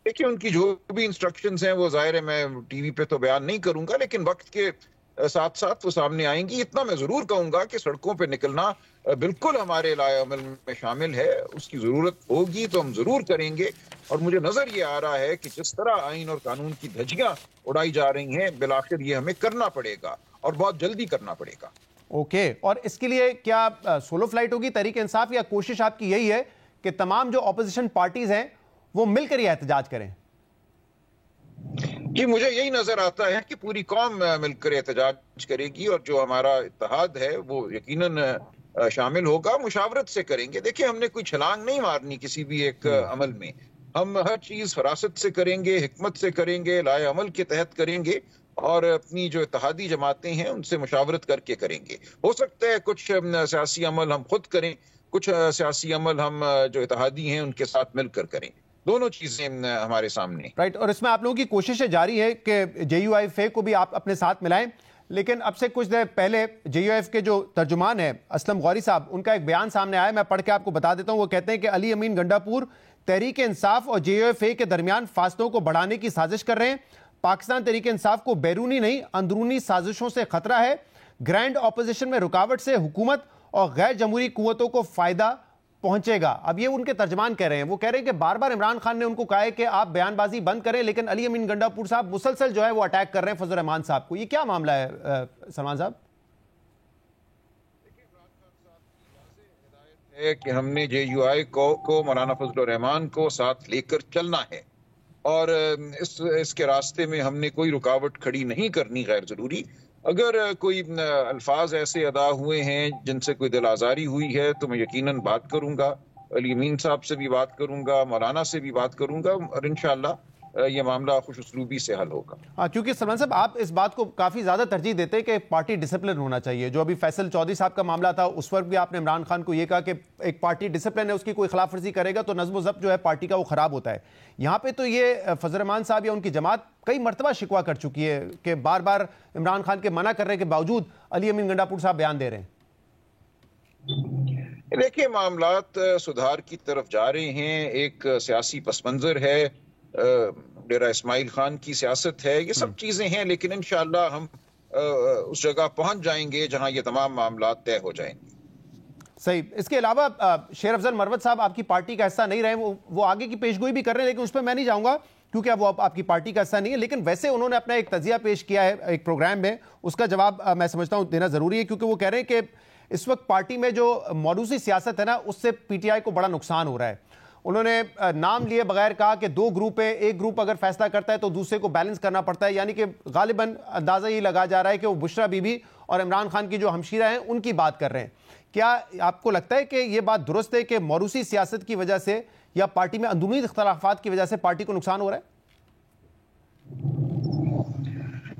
देखिए, उनकी जो भी इंस्ट्रक्शंस हैं वो जाहिर है मैं टीवी पे तो बयान नहीं करूंगा, लेकिन वक्त के साथ साथ वो सामने आएंगी। इतना मैं जरूर कहूंगा कि सड़कों पे निकलना बिल्कुल हमारे लाए अमल में शामिल है। उसकी जरूरत होगी तो हम जरूर करेंगे। और मुझे नजर ये आ रहा है कि जिस तरह आइन और कानून की धज्जियां उड़ाई जा रही हैं, बिलाखिर ये हमें करना पड़ेगा और बहुत जल्दी करना पड़ेगा। ओके, और इसके लिए क्या सोलो फ्लाइट होगी तहरीक इंसाफ, या कोशिश आपकी यही है कि तमाम जो ऑपोजिशन पार्टीज हैं वो मिलकर यह एहतजाज करें? जी, मुझे यही नजर आता है कि पूरी कौम मिलकर एहतजाज करेगी और जो हमारा इत्तेहाद है वो यकीनन शामिल होगा। मुशावरत से करेंगे। देखिए, हमने कोई छलांग नहीं मारनी किसी भी एक अमल में। हम हर चीज फरासत से करेंगे, हिकमत से करेंगे, लाए अमल के तहत करेंगे और अपनी जो इत्तेहादी जमातें हैं उनसे मुशावरत करके करेंगे। हो सकता है कुछ सियासी अमल हम खुद करें, कुछ सियासी अमल हम जो इत्तेहादी हैं उनके साथ मिलकर करें। दोनों चीजें हमारे सामने। राइट, और इसमें आप लोगों की कोशिशें जारी है कि JUIF को भी आप अपने साथ मिलाएं। लेकिन अब से कुछ देर पहले JUIF के जो तर्जुमान है असलम गौरी साहब, उनका एक बयान सामने आया, मैं पढ़ के आपको बता देता हूं। वो कहते हैं कि अली अमीन गंडापुर तहरीक इंसाफ और JUIF के दरमियान फासलों को बढ़ाने की साजिश कर रहे हैं। पाकिस्तान तहरीक इंसाफ को बैरूनी नहीं अंदरूनी साजिशों से खतरा है। ग्रैंड ऑपोजिशन में रुकावट से हुकूमत और गैर जमहूरी कुव्वतों को फायदा पहुंचेगा। अब ये उनके तर्जमान कह रहे हैं। वो कह रहे हैं कि बार बार इमरान खान ने उनको कहा है कि आप बयानबाजी बंद करें, लेकिन अली अमीन गंडापुर साहब मुसलसल जो है वो अटैक कर रहे हैं फजल रहमान साहब को। ये क्या मामला है सलमान साहब? है कि हमने JUI को मौलाना फजल रहमान को साथ लेकर चलना है और इसके रास्ते में हमने कोई रुकावट खड़ी नहीं करनी गैर जरूरी। अगर कोई अल्फाज ऐसे अदा हुए हैं जिनसे कोई दिल आज़ारी हुई है तो मैं यकीनन बात करूंगा, अली अमीन साहब से भी बात करूंगा, मौलाना से भी बात करूंगा और इंशाअल्लाह ये मामला खुश उसलूबी से हल होगा। हाँ, क्योंकि सलमान साहब आप इस बात को काफी ज्यादा तरजीह देते हैं कि पार्टी डिसिप्लिन होना चाहिए। जो अभी फैसल चौधरी साहब का मामला था उस वक्त भी आपने इमरान खान को यह कहा कि एक पार्टी डिसिप्लिन है, उसकी कोई खिलाफ वर्जी करेगा तो नज़्म ज़ब्त जो है पार्टी का वो खराब होता है। यहाँ पे तो ये फजल रहमान साहब या उनकी जमात कई मरतबा शिकवा कर चुकी है कि बार बार इमरान खान के मना करने के बावजूद अली अमीन गंडापुर साहब बयान दे रहे हैं। देखिए, मामलात सुधार की तरफ जा रहे हैं। एक सियासी पस मंजर है, डेरा इस्माइल खान की सियासत है, ये सब चीजें हैं, लेकिन इंशाअल्लाह हम उस जगह पहुंच जाएंगे जहां ये तमाम मामलात तय हो जाएंगे। सही। इसके अलावा शेर अफजल मरवत साहब आपकी पार्टी का हिस्सा नहीं रहे, वो आगे की पेशगोई भी कर रहे हैं, लेकिन उस पर मैं नहीं जाऊंगा क्योंकि अब वो आपकी पार्टी का हिस्सा नहीं है। लेकिन वैसे उन्होंने अपना एक तजिया पेश किया है एक प्रोग्राम में, उसका जवाब मैं समझता हूं देना जरूरी है, क्योंकि वो कह रहे हैं कि इस वक्त पार्टी में जो मौरूसी सियासत है ना, उससे PTI को बड़ा नुकसान हो रहा है। उन्होंने नाम लिए बगैर कहा कि 2 ग्रुप है, एक ग्रुप अगर फैसला करता है तो दूसरे को बैलेंस करना पड़ता है। यानी कि गालिबन अंदाजा ये लगाया जा रहा है कि वो बुशरा बीबी और इमरान खान की जो हमशीरा हैं उनकी बात कर रहे हैं। क्या आपको लगता है कि ये बात दुरुस्त है कि मौरूसी सियासत की वजह से या पार्टी में अंदरूनी इख्तलाफात की वजह से पार्टी को नुकसान हो रहा है?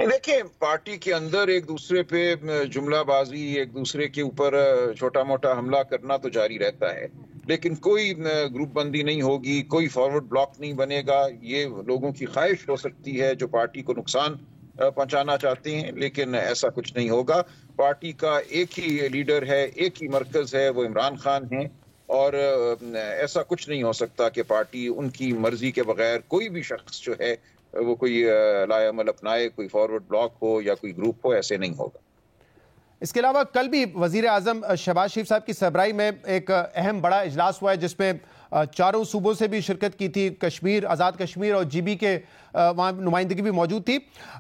देखिए, पार्टी के अंदर एक दूसरे पे जुमलाबाजी, एक दूसरे के ऊपर छोटा मोटा हमला करना तो जारी रहता है, लेकिन कोई ग्रुप बंदी नहीं होगी, कोई फॉरवर्ड ब्लॉक नहीं बनेगा। ये लोगों की ख्वाहिश हो सकती है जो पार्टी को नुकसान पहुंचाना चाहते हैं, लेकिन ऐसा कुछ नहीं होगा। पार्टी का एक ही लीडर है, एक ही मरकज है, वो इमरान खान है, और ऐसा कुछ नहीं हो सकता कि पार्टी उनकी मर्जी के बगैर कोई भी शख्स जो है वो कोई लाएअमल अपनाए, कोई फॉरवर्ड ब्लॉक हो या कोई ग्रुप हो, ऐसे नहीं होगा। इसके अलावा कल भी वजीर आजम शहबाज शरीफ साहब की सरबराही में एक अहम बड़ा इजलास हुआ है जिसमें चारों सूबों से भी शिरकत की थी। कश्मीर, आज़ाद कश्मीर और GB के वहाँ नुमाइंदगी भी मौजूद थी।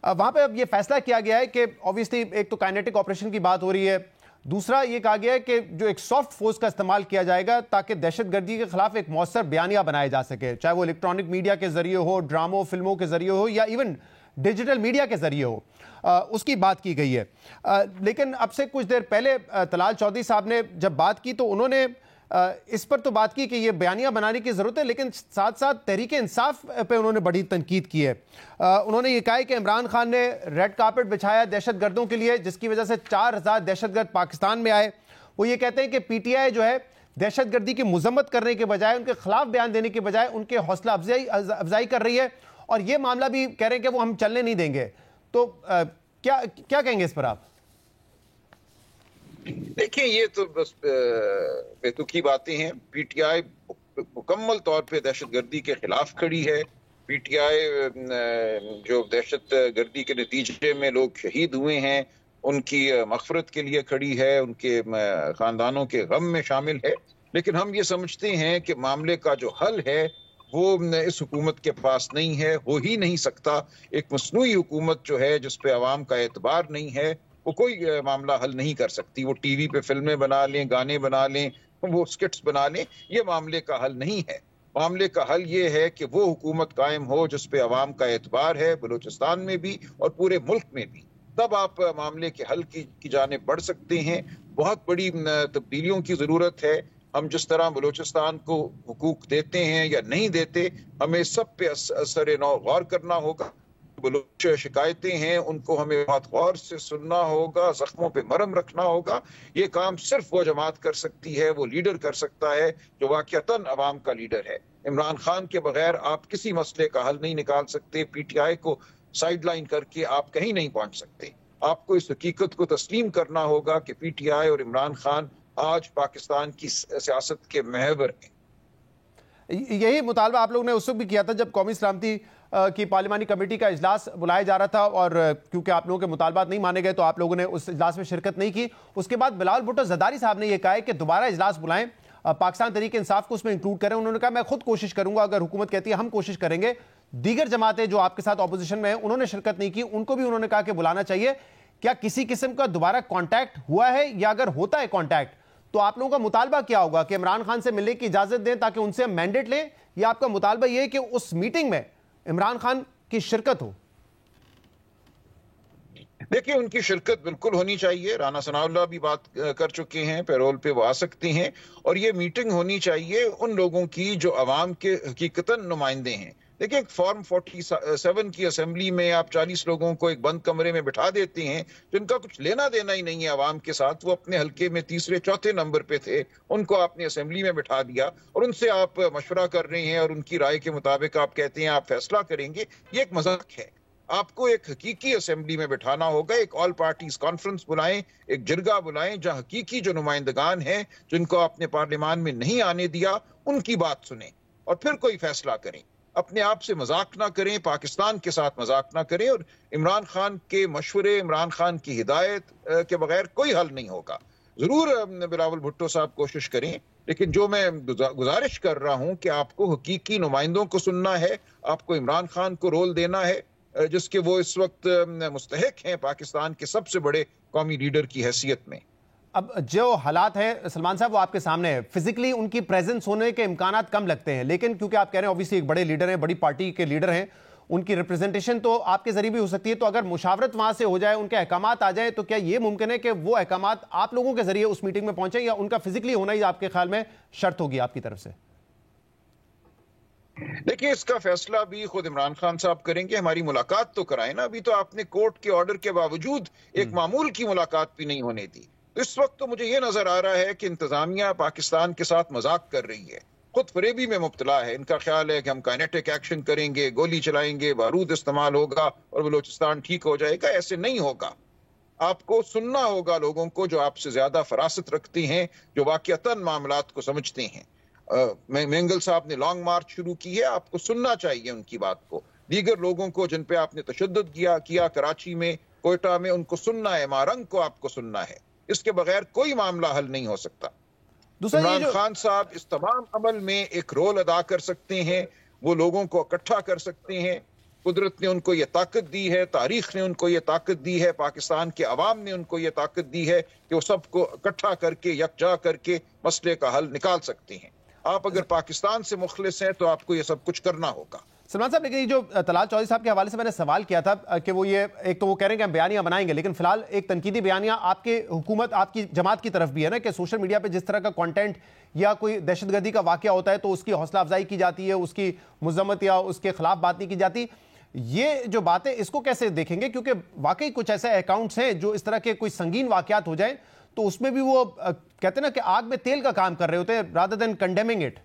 वहाँ पे अब ये फैसला किया गया है कि ऑब्वियसली एक तो काइनेटिक ऑपरेशन की बात हो रही है, दूसरा ये कहा गया है कि जो एक सॉफ्ट फोर्स का इस्तेमाल किया जाएगा ताकि दहशतगर्दी के खिलाफ एक मौसर बयानिया बनाया जा सके, चाहे वो इलेक्ट्रॉनिक मीडिया के जरिए हो, ड्रामों फिल्मों के जरिए हो या इवन डिजिटल मीडिया के जरिए हो, उसकी बात की गई है। लेकिन अब से कुछ देर पहले तलाल चौधरी साहब ने जब बात की तो उन्होंने इस पर तो बात की कि ये बयानिया बनाने की ज़रूरत है, लेकिन साथ साथ तहरीक इंसाफ पे उन्होंने बड़ी तनकीद की है। उन्होंने ये कहा है कि इमरान खान ने रेड कार्पेट बिछाया दहशतगर्दों के लिए, जिसकी वजह से 4000 दहशतगर्द पाकिस्तान में आए। वो ये कहते हैं कि PTI जो है दहशतगर्दी की मजम्मत करने के बजाय, उनके खिलाफ बयान देने के बजाय उनके हौसला अफजाई कर रही है, और ये मामला भी कह रहे हैं कि वो हम चलने नहीं देंगे। तो क्या कहेंगे इस पर आप? देखिए, ये तो बस बेतुकी बातें हैं। PTI मुकम्मल तौर पे दहशतगर्दी के खिलाफ खड़ी है। PTI जो दहशतगर्दी के नतीजे में लोग शहीद हुए हैं उनकी मग़फ़िरत के लिए खड़ी है, उनके खानदानों के गम में शामिल है। लेकिन हम ये समझते हैं कि मामले का जो हल है वो इस हुकूमत के पास नहीं है, हो ही नहीं सकता। एक मसनूई हुकूमत जो है जिस पे अवाम का एतबार नहीं है, वो कोई मामला हल नहीं कर सकती। वो टीवी पे फिल्में बना लें, गाने बना लें, वो स्किट्स बना लें, ये मामले का हल नहीं है। मामले का हल ये है कि वो हुकूमत कायम हो जिस पे अवाम का एतबार है, बलूचिस्तान में भी और पूरे मुल्क में भी। तब आप मामले के हल की जानिब बढ़ सकते हैं। बहुत बड़ी तब्दीलियों की ज़रूरत है। हम जिस तरह बलूचिस्तान को हुकूक देते हैं या नहीं देते, हमें सब पे असर नौ गौर करना होगा। बलूच शिकायतें हैं, उनको हमें बहुत गौर से सुनना होगा, जख्मों पे मरहम रखना होगा। ये काम सिर्फ वो जमात कर सकती है, वो लीडर कर सकता है जो वाकईतन अवाम का लीडर है। इमरान खान के बगैर आप किसी मसले का हल नहीं निकाल सकते। PTI को साइडलाइन करके आप कहीं नहीं पहुंच सकते। आपको इस हकीकत को तस्लीम करना होगा कि PTI और इमरान खान आज पाकिस्तान की सियासत के महवर हैं। यही मुतालबा आप लोगों ने उस वक्त भी किया था जब कौमी सलामती की पार्लिमानी कमेटी का इजलास बुलाया जा रहा था, और क्योंकि आप लोगों के मुतालबात नहीं माने गए तो आप लोगों ने उस इजलास में शिरकत नहीं की। उसके बाद बिलावल भुट्टो ज़रदारी साहब ने यह कहा है कि दोबारा इजलास बुलाएं, पाकिस्तान तहरीक इंसाफ को उसमें इंक्लूड करें। उन्होंने कहा मैं खुद कोशिश करूंगा, अगर हुकूमत कहती है हम कोशिश करेंगे। दीगर जमातें जो आपके साथ ऑपोजिशन में है उन्होंने शिरकत नहीं की, उनको भी उन्होंने कहा कि बुलाना चाहिए। क्या किसी किस्म का दोबारा कॉन्टैक्ट हुआ है, या अगर होता है कॉन्टैक्ट तो आप लोगों का मुतालबा क्या होगा कि इमरान खान से मिलने की इजाजत दें ताकि उनसे हम मैंडेट लें, या आपका मुतालबा यह है कि उस मीटिंग में इमरान खान की शिरकत हो? देखिए, उनकी शिरकत बिल्कुल होनी चाहिए। राना सनाउल्लाह भी बात कर चुके हैं, पैरोल पे वो आ सकते हैं, और ये मीटिंग होनी चाहिए उन लोगों की जो अवाम के हकीकतन नुमाइंदे हैं। देखिए, फॉर्म 47 की असेंबली में आप 40 लोगों को एक बंद कमरे में बिठा देते हैं जिनका कुछ लेना देना ही नहीं है अवाम के साथ। वो अपने हल्के में तीसरे चौथे नंबर पे थे, उनको आपने असेंबली में बिठा दिया और उनसे आप मशवरा कर रहे हैं और उनकी राय के मुताबिक आप कहते हैं आप फैसला करेंगे। ये एक मजाक है। आपको एक हकीकी असेंबली में बिठाना होगा, एक ऑल पार्टीज कॉन्फ्रेंस बुलाएं, एक जिरगा बुलाएं जहां हकीकी जो नुमाइंदगान हैं जिनको आपने पार्लियामान में नहीं आने दिया, उनकी बात सुने और फिर कोई फैसला करें। अपने आप से मजाक ना करें, पाकिस्तान के साथ मजाक ना करें, और इमरान खान के मशवरे, इमरान खान की हिदायत के बगैर कोई हल नहीं होगा। जरूर बिलावल भुट्टो साहब कोशिश करें, लेकिन जो मैं गुजारिश कर रहा हूं कि आपको हकीकी नुमाइंदों को सुनना है, आपको इमरान खान को रोल देना है जिसके वो इस वक्त मुस्तहिक हैं पाकिस्तान के सबसे बड़े कौमी लीडर की हैसियत में। अब जो हालात है सलमान साहब वो आपके सामने है, फिजिकली उनकी प्रेजेंस होने के इम्कानात कम लगते हैं, लेकिन क्योंकि आप कह रहे हैं ऑब्वियसली एक बड़े लीडर हैं, बड़ी पार्टी के लीडर हैं, उनकी रिप्रेजेंटेशन तो आपके जरिए भी हो सकती है। तो अगर मुशावरत वहां से हो जाए, उनके अहकामात आ जाए, तो क्या ये मुमकिन है कि वो अहकामात आप लोगों के जरिए उस मीटिंग में पहुंचे, या उनका फिजिकली होना ही आपके ख्याल में शर्त होगी आपकी तरफ से? देखिए, इसका फैसला भी खुद इमरान खान साहब करेंगे। हमारी मुलाकात तो कराए ना, अभी तो आपने कोर्ट के ऑर्डर के बावजूद एक मामूल की मुलाकात भी नहीं होने दी। तो इस वक्त तो मुझे ये नजर आ रहा है कि इंतजामिया पाकिस्तान के साथ मजाक कर रही है, खुद फरेबी में मुब्तला है। इनका ख्याल है कि हम काइनेटिक एक्शन करेंगे, गोली चलाएंगे, बारूद इस्तेमाल होगा और बलूचिस्तान ठीक हो जाएगा। ऐसे नहीं होगा। आपको सुनना होगा लोगों को जो आपसे ज्यादा फरासत रखते हैं, जो वाकईतन मामलात को समझते हैं। मेंगल साहब ने लॉन्ग मार्च शुरू की है, आपको सुनना चाहिए उनकी बात को। दीगर लोगों को जिन पे आपने तशद्दुद किया कराची में, कोयटा में, उनको सुनना है। मारंग को आपको सुनना है। इसके बगैर कोई मामला हल नहीं हो सकता। इमरान खान साहब इस तमाम अमल में एक रोल अदा कर सकते हैं। वो लोगों को इकट्ठा कर सकते हैं। कुदरत ने उनको ये ताकत दी है, तारीख ने उनको ये ताकत दी है, पाकिस्तान के अवाम ने उनको ये ताकत दी है कि वो सबको इकट्ठा करके, यकजा करके मसले का हल निकाल सकते हैं। आप अगर पाकिस्तान से मुखलिस हैं तो आपको ये सब कुछ करना होगा। सलमान साहब, लेकिन जो तलाल चौधरी साहब के हवाले से मैंने सवाल किया था कि वो ये एक तो वो कह रहे हैं कि हम बयानियां बनाएंगे, लेकिन फिलहाल एक तनकीदी बयानियां आपके हुकूमत, आपकी जमात की तरफ भी है ना कि सोशल मीडिया पे जिस तरह का कंटेंट या कोई दहशतगर्दी का वाकया होता है तो उसकी हौसला अफजाई की जाती है, उसकी मुजम्मत या उसके खिलाफ बात नहीं की जाती। ये जो बातें, इसको कैसे देखेंगे? क्योंकि वाकई कुछ ऐसे अकाउंट्स हैं जो इस तरह के कोई संगीन वाकयात हो जाए तो उसमें भी वो कहते हैं ना कि आग में तेल का काम कर रहे होते हैं रादर देन कंडेमिंग इट।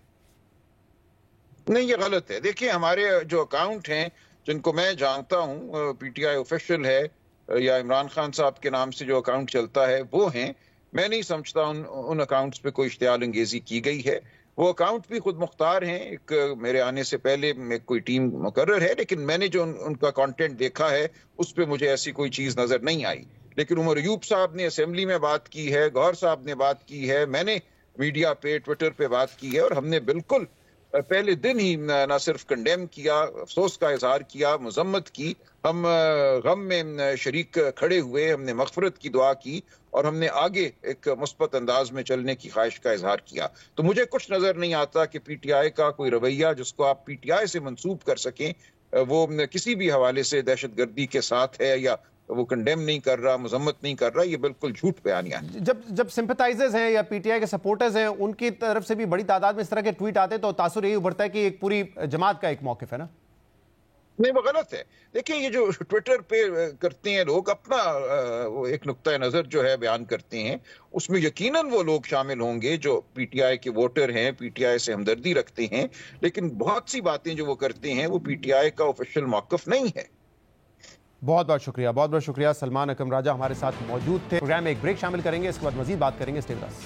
नहीं, ये गलत है। देखिए, हमारे जो अकाउंट हैं जिनको मैं जानता हूं, पीटीआई ऑफिशियल है या इमरान खान साहब के नाम से जो अकाउंट चलता है वो हैं। मैं नहीं समझता उन अकाउंट्स पे कोई इश्तियाल अंगेजी की गई है। वो अकाउंट भी खुद मुख्तार हैं। एक मेरे आने से पहले में कोई टीम मुकर्रर है, लेकिन मैंने जो उनका कंटेंट देखा है उस पर मुझे ऐसी कोई चीज नजर नहीं आई। लेकिन उमर अयूब साहब ने असेंबली में बात की है, गौहर साहब ने बात की है, मैंने मीडिया पे, ट्विटर पे बात की है और हमने बिल्कुल पहले दिन ही ना सिर्फ कंडेम किया, अफसोस का इजहार किया, मुजम्मत की। हम गम में शरीक खड़े हुए, हमने मगफरत की दुआ की और हमने आगे एक मुस्बत अंदाज में चलने की ख्वाहिश का इजहार किया। तो मुझे कुछ नजर नहीं आता कि पीटीआई का कोई रवैया जिसको आप पीटीआई से मंसूब कर सकें वो किसी भी हवाले से दहशतगर्दी के साथ है या वो कंडेम नहीं कर रहा, मुजम्मत नहीं कर रहा। ये बिल्कुल झूठ बयानियां हैं। जब सिंपैथाइजर्स हैं या पीटीआई के सपोर्टर्स हैं, उनकी तरफ से भी बड़ी तादाद में इस तरह के ट्वीट आते हैं तो तासुर यही उभरता है कि एक पूरी जमात का एक मौकिफ है ना। नहीं, वो गलत है। देखिए, ये जो ट्विटर पे करते हैं लोग, अपना वो एक नुक्ता नजर जो है बयान करते हैं, उसमें यकीनन वो लोग शामिल होंगे जो पीटीआई के वोटर हैं, पीटीआई से हमदर्दी रखते हैं, लेकिन बहुत सी बातें जो वो करते हैं वो पीटीआई का ऑफिशियल मौकिफ नहीं है। बहुत बहुत शुक्रिया। सलमान अकरम राजा हमारे साथ मौजूद थे। प्रोग्राम में एक ब्रेक शामिल करेंगे, इसके बाद मजीद बात करेंगे। Stay with us.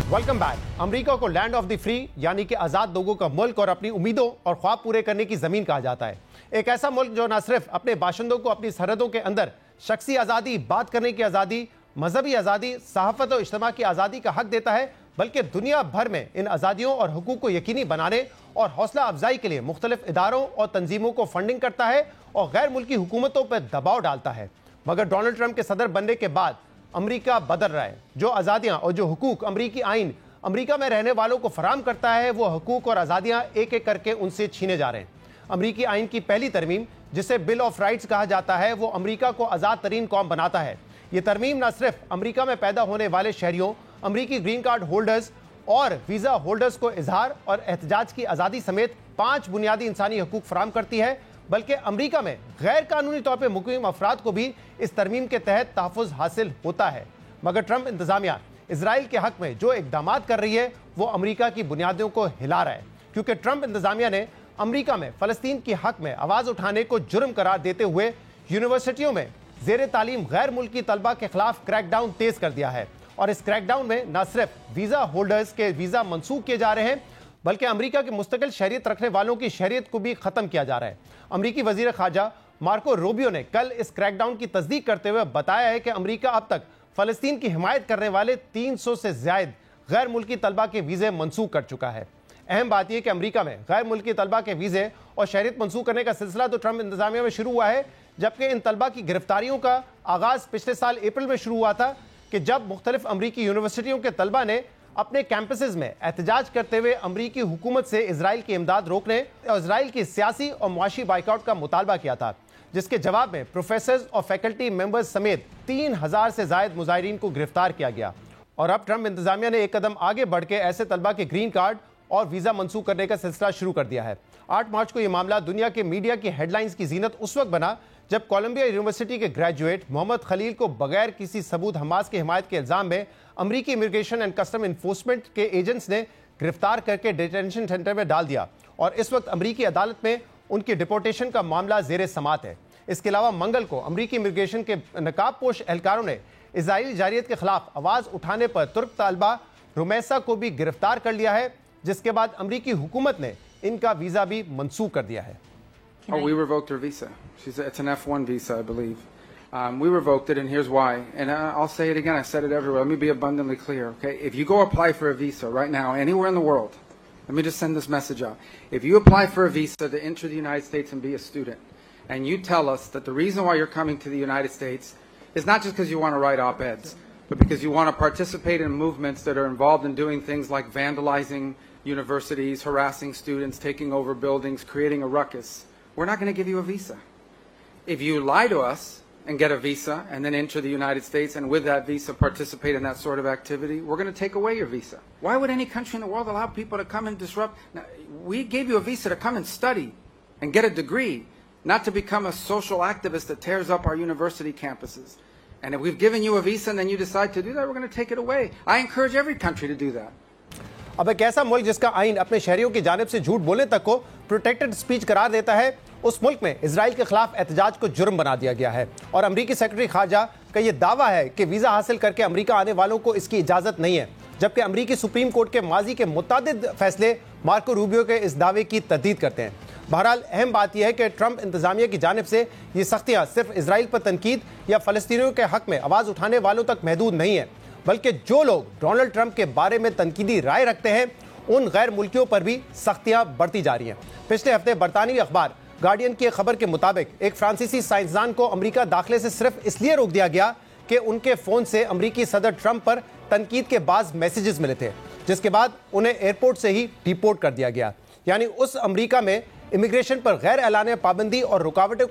Welcome back. America को लैंड ऑफ द फ्री यानी कि आजाद लोगों का मुल्क और अपनी उम्मीदों और ख्वाब पूरे करने की जमीन कहा जाता है। एक ऐसा मुल्क जो न सिर्फ अपने बाशिंदों को अपनी सरहदों के अंदर शख्सी आजादी, बात करने की आजादी, मजहबी आजादी, सहाफत और इज्तिमा की आजादी का हक देता है, बल्कि दुनिया भर में इन आजादियों और हुकूक को यकीनी बनाने और हौसला अफजाई के लिए मुख्तलिफ इदारों और तंजीमों को फंडिंग करता है और गैर मुल्की हुकूमतों पर दबाव डालता है। मगर डोनाल्ड ट्रंप के सदर बनने के बाद अमेरिका बदल रहा है। जो आज़ादियाँ और जो हुकूक अमरीकी आइन अमेरिका में रहने वालों को फराम करता है, वो हुकूक और आज़ादियाँ एक एक करके उनसे छीने जा रहे हैं। अमरीकी आइन की पहली तरमीम, जिसे बिल ऑफ राइट्स कहा जाता है, वो अमरीका को आज़ाद तरीन कौम बनाता है। ये तरमीम न सिर्फ अमरीका में पैदा होने वाले शहरियों, अमरीकी ग्रीन कार्ड होल्डर्स और वीज़ा होल्डर्स को इजहार और एहतजाज की आज़ादी समेत 5 बुनियादी इंसानी हकूक फराम करती है, बल्कि अमरीका में गैर कानूनी तौर पर मुकीम अफराद को भी इस तरमीम के तहत तहफ़्फ़ुज़ हासिल होता है। मगर ट्रंप इंतजामिया इसराइल के हक में जो इक़दाम कर रही है वो अमरीका की बुनियादों को हिला रहा है, क्योंकि ट्रंप इंतजामिया ने अमरीका में फ़लस्तीन के हक में आवाज़ उठाने को जुर्म करार देते हुए यूनिवर्सिटियों में ज़ेर तालीम गैर मुल्की तलबा के खिलाफ क्रैकडाउन तेज़ कर दिया है। और इस क्रैकडाउन में न सिर्फ वीज़ा होल्डर्स के वीज़ा मनसूख किए जा रहे हैं, बल्कि अमरीका की मुस्तकिल शहरियत रखने वालों की शहरियत को भी ख़त्म किया जा रहा है। अमरीकी वज़ीर ख़ारजा मार्को रूबियो ने कल इस क्रैकडाउन की तस्दीक करते हुए बताया है कि अमरीका अब तक फ़लस्तीन की हिमायत करने वाले 300 से ज़ायद गैर मुल्की तलबा के वीज़े मनसूख कर चुका है। अहम बात यह कि अमरीका में गैर मुल्की तलबा के वीज़े और शहरियत मनसूख करने का सिलसिला तो ट्रंप इंतजामिया में शुरू हुआ है, जबकि इन तलबा की गिरफ्तारियों का आगाज़ पिछले साल अप्रैल में शुरू हुआ था कि जब मुख्तलिफ अमरीकी यूनिवर्सिटियों के तलबा ने अपने कैंपसेस में एहतजाज करते हुए अमरीकी हुकूमत से इसराइल की इमदाद रोकने और इसराइल की सियासी और मुआशी बाइकआउट का मुतालबा किया था, जिसके जवाब में प्रोफेसर्स और फैकल्टी मेंबर्स समेत 3000 से ज़ायद मुजाहिरीन को गिरफ्तार किया गया। और अब ट्रंप इंतजामिया ने एक कदम आगे बढ़ के ऐसे तलबा के ग्रीन कार्ड और वीजा मंसूख करने का सिलसिला शुरू कर दिया है। 8 मार्च को यह मामला दुनिया के मीडिया की हेडलाइंस की जीनत उस वक्त बना जब कोलंबिया यूनिवर्सिटी के ग्रेजुएट मोहम्मद खलील को बगैर किसी सबूत हमास की हिमायत के इल्जाम में अमरीकी इमिग्रेशन एंड कस्टम इन्फोर्समेंट के एजेंट्स ने गिरफ्तार करके डिटेंशन सेंटर में डाल दिया और इस वक्त अमरीकी अदालत में उनकी डिपोर्टेशन का मामला जेर समात है। इसके अलावा मंगल को अमरीकी इमिग्रेशन के नकाबपोश एहलकारों ने इजरायली जारियत के खिलाफ आवाज उठाने पर तुर्क तालिबा रुमैसा को भी गिरफ्तार कर लिया है, जिसके बाद अमरीकी हुकूमत ने इनका वीजा भी मंसूख कर दिया है। Oh, we revoked her visa. It's an F1 visa, I believe. We revoked it, and here's why. And I'll say it again. I said it everywhere. Let me be abundantly clear, okay? If you go apply for a visa right now, anywhere in the world, let me just send this message out. If you apply for a visa to enter the United States and be a student, and you tell us that the reason why you're coming to the United States is not just because you want to write op-eds, but because you want to participate in movements that are involved in doing things like vandalizing universities, harassing students, taking over buildings, creating a ruckus, we're not going to give you a visa. If you lie to us and get a visa and then enter the United States and with that visa participate in that sort of activity, we're going to take away your visa. Why would any country in the world allow people to come and disrupt? Now, we gave you a visa to come and study and get a degree, not to become a social activist that tears up our university campuses. And if we've given you a visa and then you decide to do that, we're going to take it away. I encourage every country to do that. अब एक ऐसा मुल्क जिसका आइन अपने शहरियों की जानिब से झूठ बोलने तक को प्रोटेक्टेड स्पीच करार देता है, उस मुल्क में इजराइल के खिलाफ एहतजाज को जुर्म बना दिया गया है। और अमरीकी सेक्रेटरी खारजा का यह दावा है कि वीजा हासिल करके अमरीका आने वालों को इसकी इजाजत नहीं है, जबकि अमरीकी सुप्रीम कोर्ट के माजी के मुतादिद फैसले मार्को रूबियो के इस दावे की तस्दीद करते हैं। बहरहाल अहम बात यह है कि ट्रंप इंतजामिया की जानिब से ये सख्तियां सिर्फ इजराइल पर तनकीद या फलस्तीनियों के हक में आवाज उठाने वालों तक महदूद नहीं है, बल्कि जो लोग डोनाल्ड ट्रंप के बारे में तनकीदी राय रखते हैं उन गैर मुल्कियों पर भी सख्तियां बढ़ती जा रही हैं। पिछले हफ्ते बरतानवी अखबार गार्डियन की खबर के मुताबिक एक फ्रांसीसी साइंसदान को अमेरिका दाखिले से सिर्फ इसलिए रोक दिया गया कि उनके फोन से अमेरिकी सदर ट्रंप पर तनकीद के बाज़ मैसेजेस मिले थे, जिसके बाद उन्हें एयरपोर्ट से ही डिपोर्ट कर दिया गया। यानी उस अमेरिका में इमिग्रेशन पर गैर एलानिया पाबंदी और रुकावटों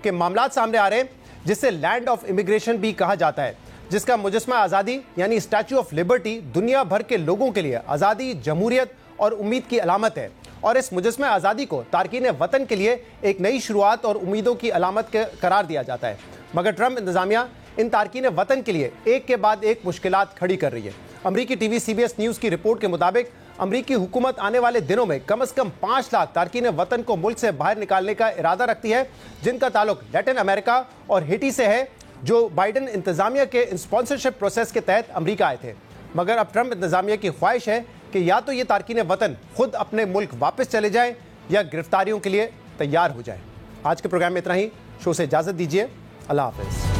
के मामला सामने आ रहे हैं, जिसे लैंड ऑफ इमिग्रेशन भी कहा जाता है, जिसका मुजस्मा आज़ादी यानी स्टैच्यू ऑफ लिबर्टी दुनिया भर के लोगों के लिए आज़ादी, जमहूरियत और उम्मीद की अलामत है। और इस मुजस्मा आज़ादी को तारकीन वतन के लिए एक नई शुरुआत और उम्मीदों की अलामत करार दिया जाता है। मगर ट्रंप इंतजामिया इन तारकीन वतन के लिए एक के बाद एक मुश्किलात खड़ी कर रही है। अमरीकी टीवी CBS न्यूज़ की रिपोर्ट के मुताबिक अमरीकी हुकूमत आने वाले दिनों में कम से कम 5 लाख तारकीन वतन को मुल्क से बाहर निकालने का इरादा रखती है, जिनका ताल्लुक लैटिन अमेरिका और हेटी से है, जो बाइडन इंतजामिया के स्पॉन्सरशिप प्रोसेस के तहत अमेरिका आए थे। मगर अब ट्रंप इंतजामिया की ख्वाहिश है कि या तो ये तारकीन वतन खुद अपने मुल्क वापस चले जाएं या गिरफ्तारियों के लिए तैयार हो जाएं। आज के प्रोग्राम में इतना ही। शो से इजाजत दीजिए। अल्लाह हाफिज।